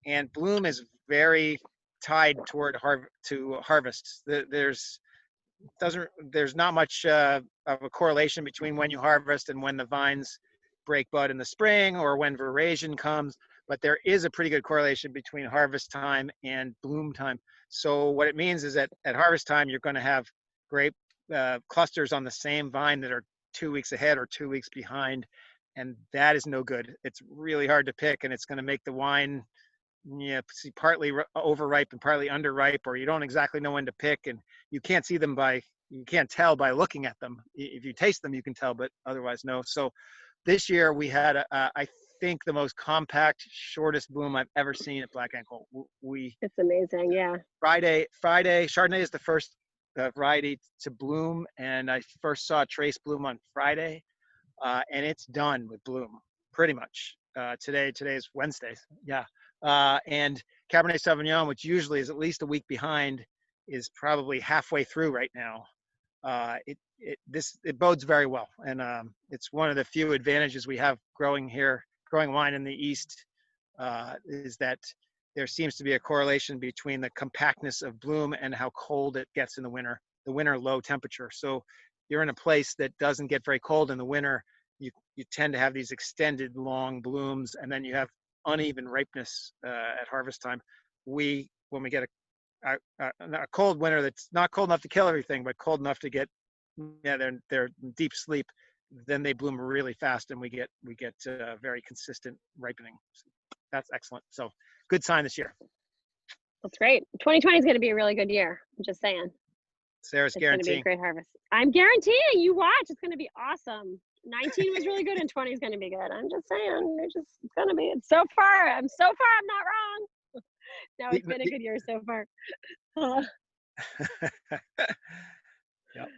[SPEAKER 2] And bloom is very tied toward harvest. There's not much of a correlation between when you harvest and when the vines break bud in the spring or when veraison comes, but there is a pretty good correlation between harvest time and bloom time. So what it means is that at harvest time, you're going to have grape clusters on the same vine that are 2 weeks ahead or 2 weeks behind, and that is no good. It's really hard to pick, and it's going to make the wine partly overripe and partly underripe, or you don't exactly know when to pick, and you can't see them you can't tell by looking at them. If you taste them, you can tell, but otherwise no. So this year we had, I think, the most compact, shortest bloom I've ever seen at Black Ankle.
[SPEAKER 1] It's amazing, yeah.
[SPEAKER 2] Friday, Chardonnay is the first variety to bloom, and I first saw Trace bloom on Friday, and it's done with bloom, pretty much. Today is Wednesday, yeah. And Cabernet Sauvignon, which usually is at least a week behind, is probably halfway through right now. It bodes very well, and it's one of the few advantages we have growing wine in the East, is that there seems to be a correlation between the compactness of bloom and how cold it gets in the winter low temperature. So you're in a place that doesn't get very cold in the winter, you tend to have these extended long blooms, and then you have uneven ripeness at harvest time. When we get a cold winter that's not cold enough to kill everything, but cold enough to get they're in deep sleep, then they bloom really fast, and we get very consistent ripening. So that's excellent. So good sign this year.
[SPEAKER 1] That's great. 2020 is going to be a really good year. I'm just saying.
[SPEAKER 2] Sarah's guaranteeing.
[SPEAKER 1] It's going to be a great harvest. I'm guaranteeing. You watch. It's going to be awesome. 19 was really good, and 20 is going to be good. I'm just saying. It's going to be. So far, I'm not wrong. No, it's been a good year so far.
[SPEAKER 2] Yep.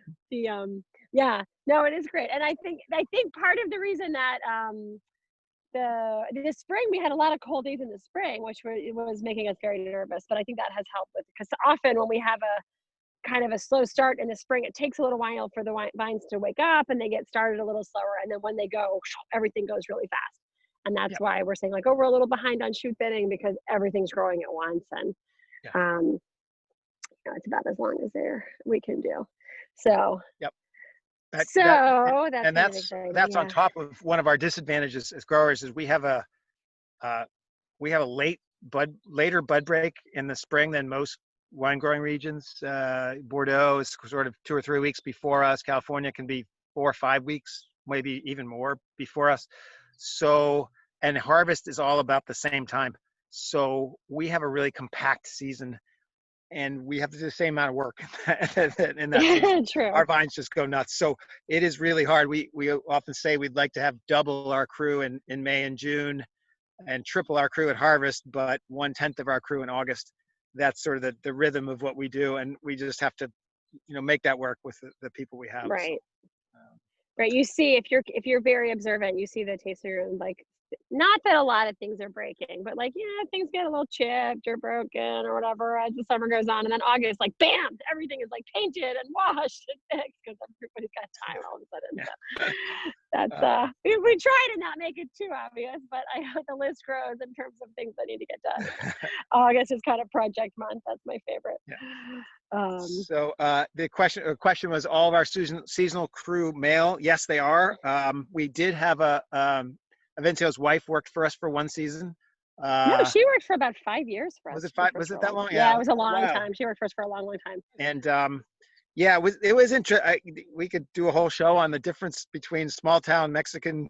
[SPEAKER 1] Yeah, no, it is great, and I think part of the reason that this spring we had a lot of cold days in the spring, which was making us very nervous, but I think that has helped because often when we have a kind of a slow start in the spring, it takes a little while for the vines to wake up, and they get started a little slower, and then when they go, everything goes really fast. And that's why we're saying we're a little behind on shoot bidding, because everything's growing at once, and it's about as long as we can do. So that's
[SPEAKER 2] on top of one of our disadvantages as growers is we have a later bud break in the spring than most wine growing regions. Bordeaux is sort of 2 or 3 weeks before us. California can be 4 or 5 weeks, maybe even more before us. So, and harvest is all about the same time. So we have a really compact season, and we have to do the same amount of work in that season.
[SPEAKER 1] True.
[SPEAKER 2] Our vines just go nuts. So it is really hard. We often say we'd like to have double our crew in May and June and triple our crew at harvest, but 1/10 of our crew in August. That's sort of the rhythm of what we do. And we just have to, make that work with the people we have.
[SPEAKER 1] Right. So, right. You see, if you're very observant, you see the tasting room, not that a lot of things are breaking, but things get a little chipped or broken or whatever as the summer goes on. And then August, bam, everything is painted and washed and fixed because everybody's got time all of a sudden. So that's we try to not make it too obvious, but I hope the list grows in terms of things that need to get done. August is kind of project month. That's my favorite. Yeah.
[SPEAKER 2] So the question was, all of our seasonal crew male? Yes, they are. We did have Avensio's wife worked for us for one season.
[SPEAKER 1] No, she worked for about 5 years for us.
[SPEAKER 2] Was it
[SPEAKER 1] She worked
[SPEAKER 2] 5?
[SPEAKER 1] for us
[SPEAKER 2] Was
[SPEAKER 1] for
[SPEAKER 2] it
[SPEAKER 1] a
[SPEAKER 2] that
[SPEAKER 1] long.
[SPEAKER 2] long?
[SPEAKER 1] Yeah, it
[SPEAKER 2] Yeah,
[SPEAKER 1] was a
[SPEAKER 2] a
[SPEAKER 1] long
[SPEAKER 2] while.
[SPEAKER 1] time. She worked for us for a long, long time.
[SPEAKER 2] And yeah, it was interesting. We could do a whole show on the difference between small town Mexican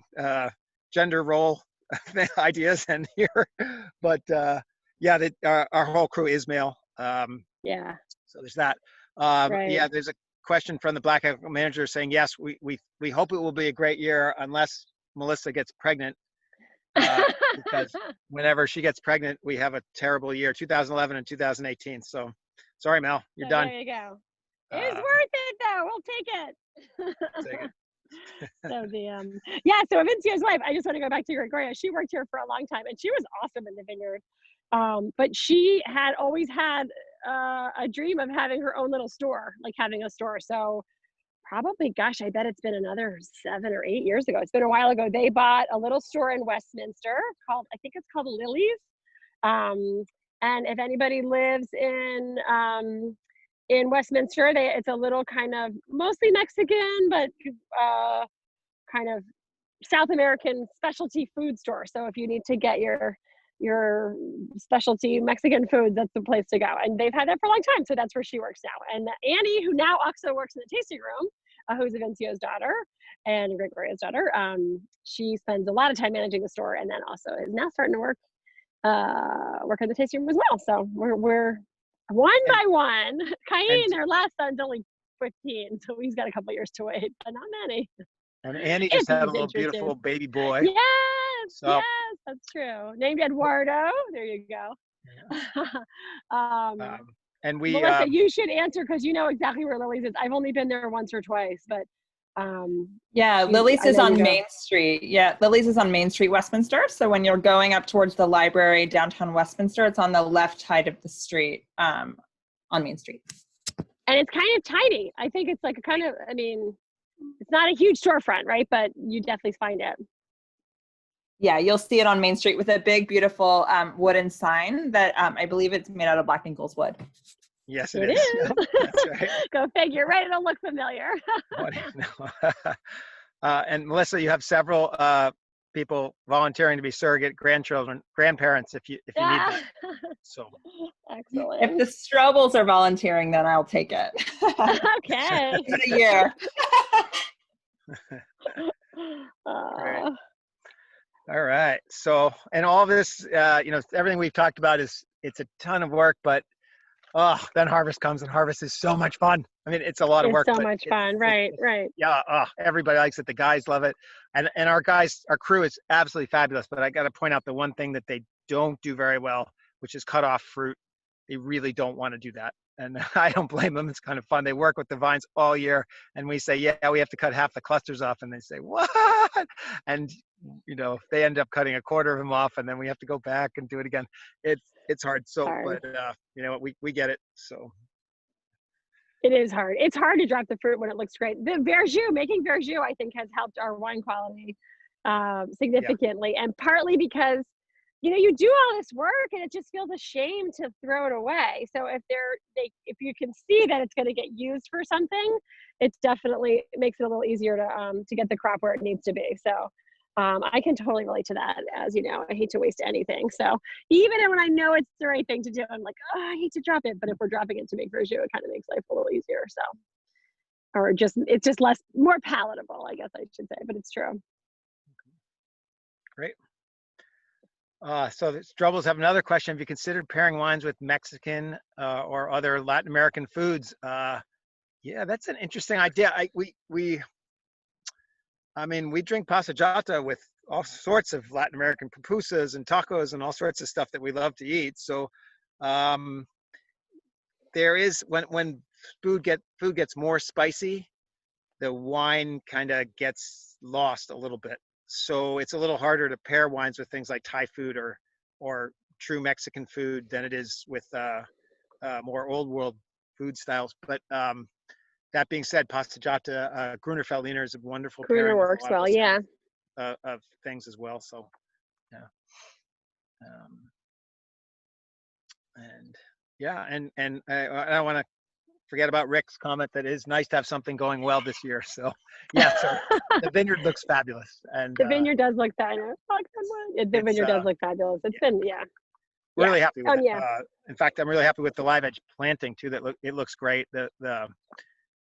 [SPEAKER 2] gender role ideas and here, but yeah, our whole crew is male.
[SPEAKER 1] Yeah.
[SPEAKER 2] So there's that.
[SPEAKER 1] Right.
[SPEAKER 2] Yeah, there's a question from the Black Hat manager saying, yes, we hope it will be a great year unless Melissa gets pregnant, because whenever she gets pregnant, we have a terrible year, 2011 and 2018. So sorry, Mel, you're
[SPEAKER 1] So
[SPEAKER 2] done.
[SPEAKER 1] there you go. It's
[SPEAKER 2] Uh,
[SPEAKER 1] worth it though. We'll take it.
[SPEAKER 2] Take it.
[SPEAKER 1] So yeah, so Vincio's wife, I just want to go back to Gregoria. She worked here for a long time and she was awesome in the vineyard. But she had always had a dream of having her own little store, like having a store. So probably, gosh, I bet it's been another 7 or 8 years ago. It's been a while ago. They bought a little store in Westminster called, I think it's called Lily's. Um, and if anybody lives in Westminster, it's a little kind of mostly Mexican, but kind of South American specialty food store. So if you need to get your specialty Mexican food, that's the place to go. And they've had that for a long time. So that's where she works now. And Annie, who now also works in the tasting room, who's Vincio's daughter and Gregoria's daughter, she spends a lot of time managing the store and then also is now starting to work in the tasting room as well. So we're one
[SPEAKER 2] and,
[SPEAKER 1] by one.
[SPEAKER 2] and
[SPEAKER 1] Cain, their last son's only 15, so he's got a couple years to wait, but not many.
[SPEAKER 2] and Annie
[SPEAKER 1] If
[SPEAKER 2] just had a
[SPEAKER 1] he's
[SPEAKER 2] little
[SPEAKER 1] interested.
[SPEAKER 2] beautiful baby boy.
[SPEAKER 1] Yes,
[SPEAKER 2] So
[SPEAKER 1] yes, that's true. Named Eduardo. There you go.
[SPEAKER 2] um, and we
[SPEAKER 1] Melissa, you should answer because you know exactly where Lily's is. I've only been there once or twice, but
[SPEAKER 3] yeah, Lily's
[SPEAKER 1] I
[SPEAKER 3] is
[SPEAKER 1] know
[SPEAKER 3] on
[SPEAKER 1] you go.
[SPEAKER 3] Main Street. Yeah, Lily's is on Main Street, Westminster. So when you're going up towards the library downtown Westminster, it's on the left side of the street, on Main Street.
[SPEAKER 1] And it's kind of tiny. I think it's like a kind of, I mean, it's not a huge storefront, right? But you definitely find it.
[SPEAKER 3] Yeah, you'll see it on Main Street with a big, beautiful wooden sign that I believe it's made out of Black Ingles wood.
[SPEAKER 2] Yes,
[SPEAKER 1] It
[SPEAKER 2] is.
[SPEAKER 1] is.
[SPEAKER 2] Yep, that's right.
[SPEAKER 1] Go figure, right? It'll look familiar.
[SPEAKER 2] What do you know? And Melissa, you have several people volunteering to be surrogate grandparents if you need that. So
[SPEAKER 1] Excellent.
[SPEAKER 3] If the Strobels are volunteering, then I'll take it.
[SPEAKER 1] Okay.
[SPEAKER 3] For a year.
[SPEAKER 2] Great. All right. So, and all this, everything we've talked about it's a ton of work, but then harvest comes, and harvest is so much fun. I mean, it's a lot of work.
[SPEAKER 1] It's so much fun. Right.
[SPEAKER 2] Yeah. Everybody likes it. The guys love it. And our crew is absolutely fabulous, but I got to point out the one thing that they don't do very well, which is cut off fruit. They really don't want to do that. And I don't blame them. It's kind of fun. They work with the vines all year, and we say, yeah, we have to cut half the clusters off. And they say, what? And, they end up cutting a quarter of them off, and then we have to go back and do it again. It's hard. So,
[SPEAKER 1] hard.
[SPEAKER 2] But we get it. So
[SPEAKER 1] it is hard. It's hard to drop the fruit when it looks great. The verjus, making verjus, I think has helped our wine quality significantly. Yeah. And partly because, you do all this work and it just feels a shame to throw it away. So if you can see that it's going to get used for something, it makes it a little easier to get the crop where it needs to be. So I can totally relate to that. As you know, I hate to waste anything. So even when I know it's the right thing to do, I'm like, I hate to drop it. But if we're dropping it to make verjus, it kind of makes life a little easier. So, or it's just more palatable, I guess I should say. But it's true.
[SPEAKER 2] Great. So the Strobels have another question. Have you considered pairing wines with Mexican or other Latin American foods? Yeah, that's an interesting idea. We drink pasajata with all sorts of Latin American pupusas and tacos and all sorts of stuff that we love to eat. So there is, when food gets more spicy, the wine kind of gets lost a little bit. So it's a little harder to pair wines with things like Thai food or true Mexican food than it is with more old world food styles. But that being said, pastajata, Gruner Veltliner is a wonderful
[SPEAKER 1] Gruner
[SPEAKER 2] pairing.
[SPEAKER 1] works well, yeah.
[SPEAKER 2] Of things as well. So, yeah. And I want to forget about Rick's comment that it is nice to have something going well this year. So yeah, so the vineyard looks fabulous, and
[SPEAKER 1] The vineyard does look fabulous. The vineyard does look fabulous. It's been,
[SPEAKER 2] we're really happy with it.
[SPEAKER 1] Yeah.
[SPEAKER 2] In fact, I'm really happy with the live edge planting too. It looks great. I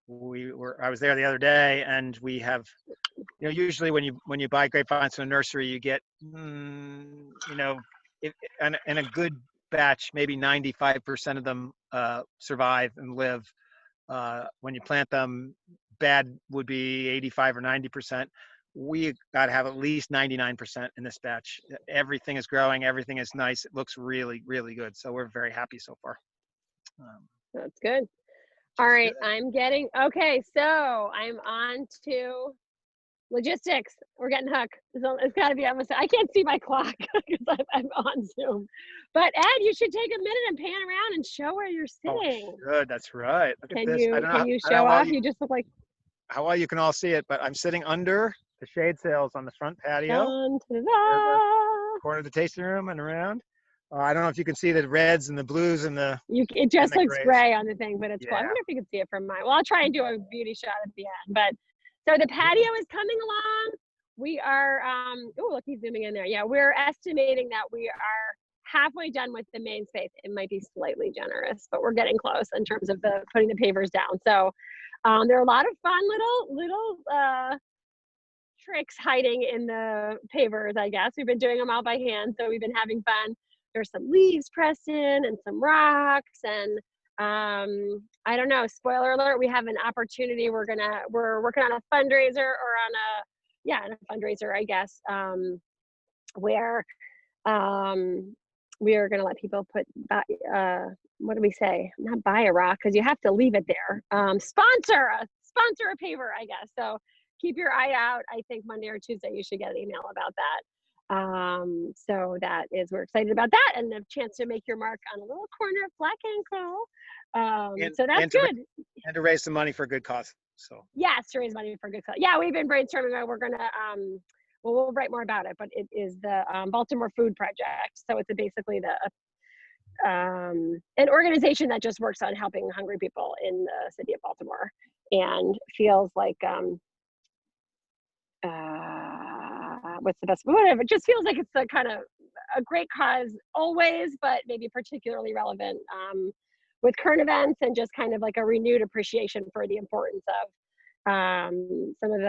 [SPEAKER 2] was there the other day, and we have, usually when you buy grapevines from a nursery, you get, in a good batch, maybe 95% of them survive and live. When you plant them, bad would be 85 or 90%. We got to have at least 99% in this batch. Everything is growing. Everything is nice. It looks really, really good. So we're very happy so far.
[SPEAKER 1] That's good. All right. Okay. So I'm on to logistics. We're getting hooked. It's got to be almost, I can't see my clock because I'm on Zoom. But Ed, you should take a minute and pan around and show where you're sitting.
[SPEAKER 2] Oh, good. That's right. Look at this.
[SPEAKER 1] Can you show off? You just look like.
[SPEAKER 2] How well you can all see it, but I'm sitting under the shade sails on the front patio. Corner of the tasting room and around. I don't know if you can see the reds and the blues and the.
[SPEAKER 1] It just looks gray on the thing, but it's cool. I wonder if you can see it from mine. Well, I'll try and do a beauty shot at the end. But so the patio is coming along. We are. Oh, look, he's zooming in there. Yeah, we're estimating that we are halfway done with the main space. It might be slightly generous, but we're getting close in terms of putting the pavers down. So there are a lot of fun little tricks hiding in the pavers, I guess. We've been doing them all by hand, so we've been having fun. There's some leaves pressed in and some rocks, and I don't know, spoiler alert, we have an opportunity. We're working on a fundraiser on a fundraiser, I guess, where we are going to let people what do we say? Not buy a rock, because you have to leave it there. Sponsor a paver, I guess. So keep your eye out. I think Monday or Tuesday you should get an email about that. So we're excited about that, and the chance to make your mark on a little corner of Black and Co. So that's good.
[SPEAKER 2] And to raise some money for a good cause. So
[SPEAKER 1] yes, to raise money for a good cause. Yeah, we've been brainstorming. We're gonna we'll write more about it, but it is the Baltimore Food Project. So it's basically an organization that just works on helping hungry people in the city of Baltimore, and feels like what's the best, whatever, it just feels like it's a kind of a great cause always, but maybe particularly relevant with current events, and just kind of like a renewed appreciation for the importance of some of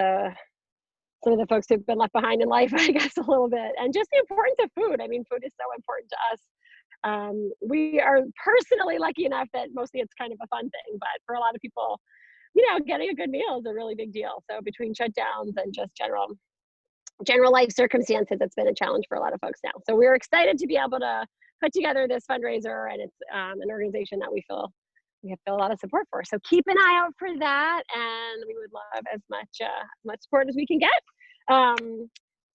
[SPEAKER 1] the folks who've been left behind in life, I guess, a little bit, and just the importance of food. I mean, food is so important to us. We are personally lucky enough that mostly it's kind of a fun thing, but for a lot of people, getting a good meal is a really big deal. So between shutdowns and just general life circumstances, it's been a challenge for a lot of folks now. So we're excited to be able to put together this fundraiser, and it's an organization that we feel a lot of support for. So keep an eye out for that, and we would love as much support as we can get.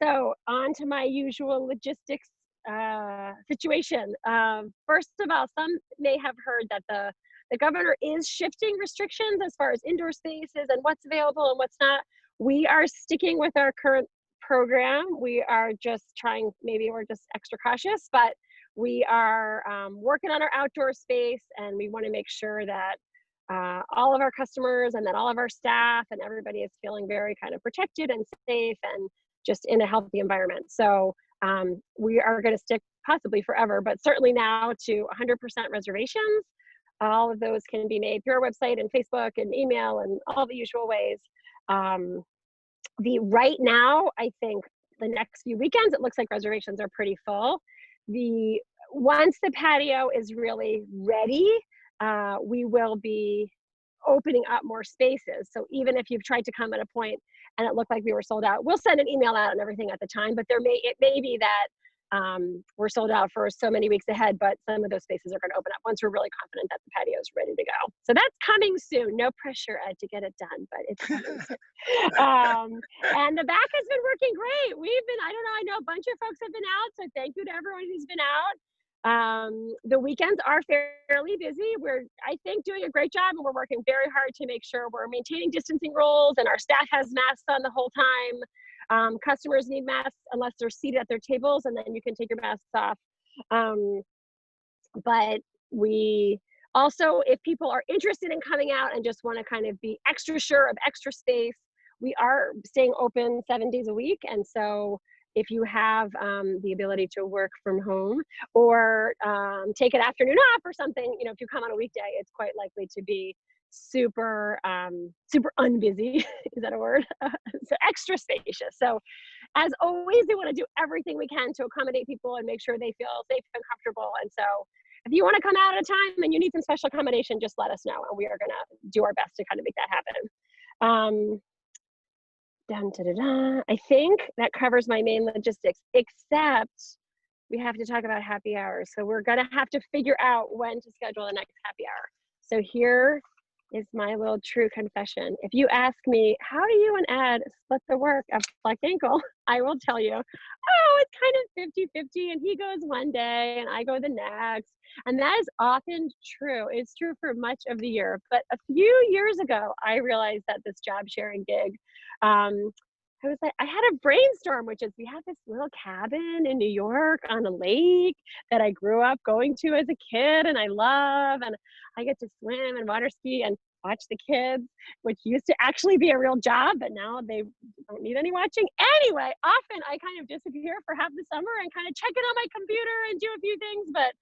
[SPEAKER 1] So on to my usual logistics situation. First of all, some may have heard that the governor is shifting restrictions as far as indoor spaces and what's available and what's not. We are sticking with our current program. We are just trying, maybe we're just extra cautious, but we are working on our outdoor space, and we want to make sure that all of our customers and that all of our staff and everybody is feeling very kind of protected and safe and just in a healthy environment. So we are going to stick possibly forever, but certainly now to 100% reservations. All of those can be made through our website and Facebook and email and all the usual ways. Right now, I think the next few weekends, it looks like reservations are pretty full. Once the patio is really ready, we will be opening up more spaces. So even if you've tried to come at a point and it looked like we were sold out, we'll send an email out and everything at the time, but it may be that we're sold out for so many weeks ahead, but some of those spaces are going to open up once we're really confident that the patio is ready to go. So that's coming soon. No pressure, Ed, to get it done, but it's coming soon. And the back has been working great. I know a bunch of folks have been out, so thank you to everyone who's been out. The weekends are fairly busy. We're, I think, doing a great job, and we're working very hard to make sure we're maintaining distancing rules, and our staff has masks on the whole time. Customers need masks unless they're seated at their tables, and then you can take your masks off. But we Also, if people are interested in coming out and just want to kind of be extra sure of extra space, we are staying open 7 days a week. And so if you have the ability to work from home or take an afternoon off or something, if you come on a weekday, it's quite likely to be super, super unbusy. Is that a word? So extra spacious. So as always, we want to do everything we can to accommodate people and make sure they feel safe and comfortable. And so if you want to come out at a time and you need some special accommodation, just let us know and we are going to do our best to kind of make that happen. I think that covers my main logistics, except we have to talk about happy hours. So we're going to have to figure out when to schedule the next happy hour. So here is my little true confession. If you ask me, how do you and Ed split the work of Plucked Ankle? I will tell you, it's kind of 50-50, and he goes one day and I go the next. And that is often true. It's true for much of the year. But a few years ago, I realized that this job sharing gig, I had a brainstorm, which is we have this little cabin in New York on a lake that I grew up going to as a kid and I love, and I get to swim and water ski and watch the kids, which used to actually be a real job, but now they don't need any watching. Anyway, often I kind of disappear for half the summer and kind of check it on my computer and do a few things, but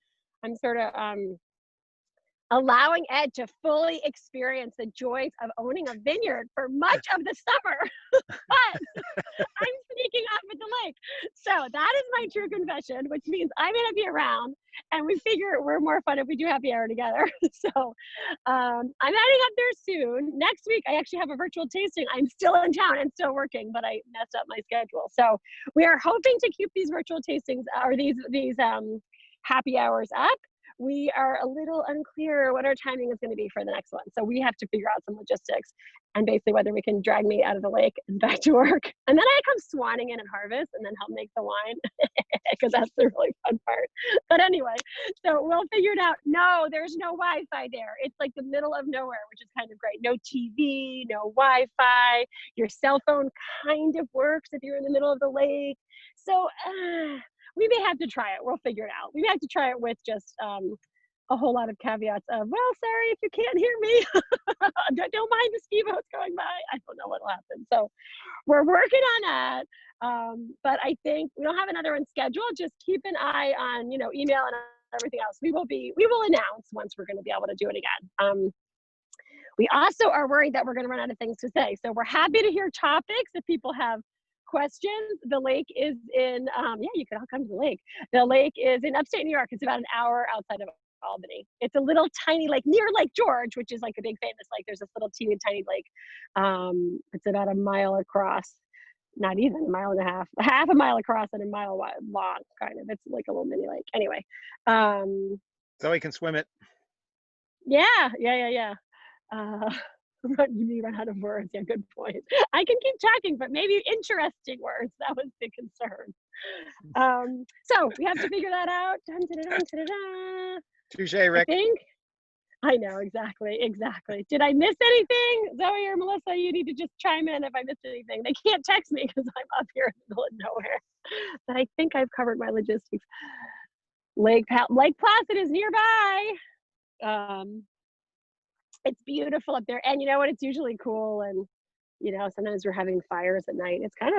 [SPEAKER 1] I'm sort of allowing Ed to fully experience the joys of owning a vineyard for much of the summer, but I'm sneaking off at the lake. So that is my true confession, which means I'm going to be around, and we figure we're more fun if we do happy hour together. So I'm heading up there soon. Next week, I actually have a virtual tasting. I'm still in town and still working, but I messed up my schedule. So we are hoping to keep these virtual tastings or these happy hours up. We are a little unclear what our timing is going to be for the next one. So we have to figure out some logistics and basically whether we can drag me out of the lake and back to work. And then I come swanning in and harvest and then help make the wine because that's the really fun part. But anyway, so we'll figure it out. No, there's no Wi-Fi there. It's like the middle of nowhere, which is kind of great. No TV, no Wi-Fi. Your cell phone kind of works if you're in the middle of the lake. So we may have to try it. We'll figure it out. We may have to try it with just a whole lot of caveats of, well, sorry if you can't hear me. Don't mind the ski boats going by. I don't know what will happen. So we're working on that. But I think we don't have another one scheduled. Just keep an eye on, email and everything else. We will announce once we're going to be able to do it again. We also are worried that we're going to run out of things to say. So we're happy to hear topics if people have questions. The lake is in, you can all come to the lake. The lake is in upstate New York. It's about an hour outside of Albany. It's a little tiny lake near Lake George, which is like a big famous lake. There's this little teeny tiny lake. It's about a mile across, not even a mile and a half a mile across and a mile wide, long, kind of. It's like a little mini lake. Anyway.
[SPEAKER 2] Zoe can swim it.
[SPEAKER 1] Yeah. You run out of words. Yeah, good point. I can keep talking, but maybe interesting words. That was the concern. So we have to figure that out. Dun, dun, dun, dun, dun, dun.
[SPEAKER 2] Touche, Rick.
[SPEAKER 1] I know, exactly. Did I miss anything? Zoe or Melissa, you need to just chime in if I missed anything. They can't text me because I'm up here in the middle of nowhere. But I think I've covered my logistics. Lake Placid is nearby. It's beautiful up there, and you know what? It's usually cool, and sometimes we're having fires at night. It's kind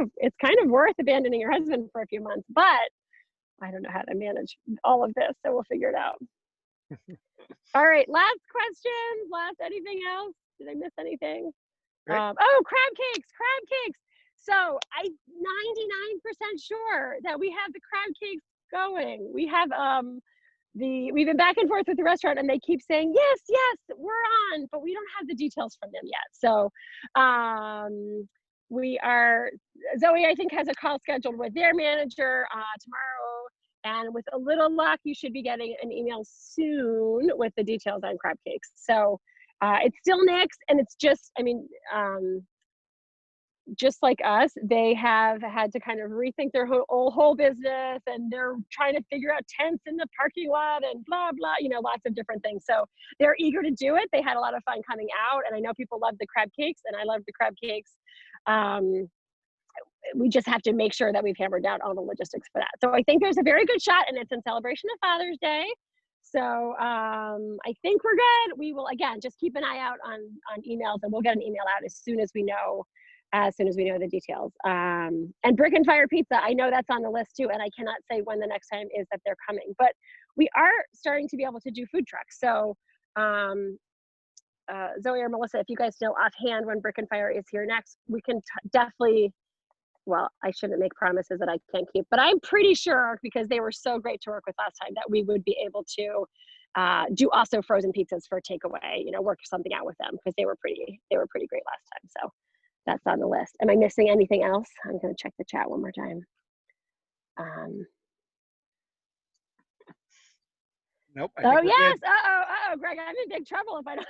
[SPEAKER 1] of worth abandoning your husband for a few months, but I don't know how to manage all of this, so we'll figure it out. All right, last question. Anything else? Did I miss anything? Crab cakes. So I'm 99% sure that we have the crab cakes going. We have we've been back and forth with the restaurant and they keep saying, yes, we're on, but we don't have the details from them yet. So Zoe, I think, has a call scheduled with their manager tomorrow. And with a little luck, you should be getting an email soon with the details on crab cakes. So it's still next, and it's just, just like us, they have had to kind of rethink their whole business, and they're trying to figure out tents in the parking lot and blah, blah, lots of different things. So they're eager to do it. They had a lot of fun coming out, and I know people love the crab cakes, and I love the crab cakes. We just have to make sure that we've hammered out all the logistics for that. So I think there's a very good shot, and it's in celebration of Father's Day. So I think we're good. We will, again, just keep an eye out on emails, and we'll get an email out as soon as we know the details. And Brick and Fire Pizza, I know that's on the list too, and I cannot say when the next time is that they're coming, but we are starting to be able to do food trucks. So Zoe or Melissa, if you guys know offhand when Brick and Fire is here next, we can definitely, well, I shouldn't make promises that I can't keep, but I'm pretty sure, because they were so great to work with last time, that we would be able to do also frozen pizzas for takeaway, work something out with them, because they were pretty great last time. So that's on the list. Am I missing anything else? I'm going to check the chat one more time.
[SPEAKER 2] Nope.
[SPEAKER 1] Oh yes. Uh-oh, Greg, I'm in big trouble if I don't.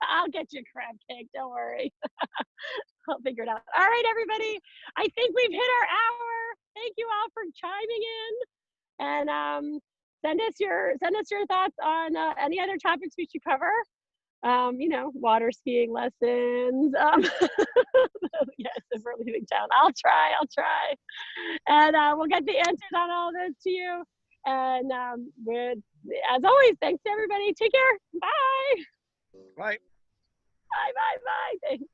[SPEAKER 1] I'll get you a crab cake. Don't worry. I'll figure it out. All right, everybody. I think we've hit our hour. Thank you all for chiming in, and send us your thoughts on any other topics we should cover. Water skiing lessons. Yes, if we're leaving town, I'll try, and we'll get the answers on all of this to you. And as always, thanks to everybody. Take care. Bye.
[SPEAKER 2] Bye.
[SPEAKER 1] Bye. Thanks.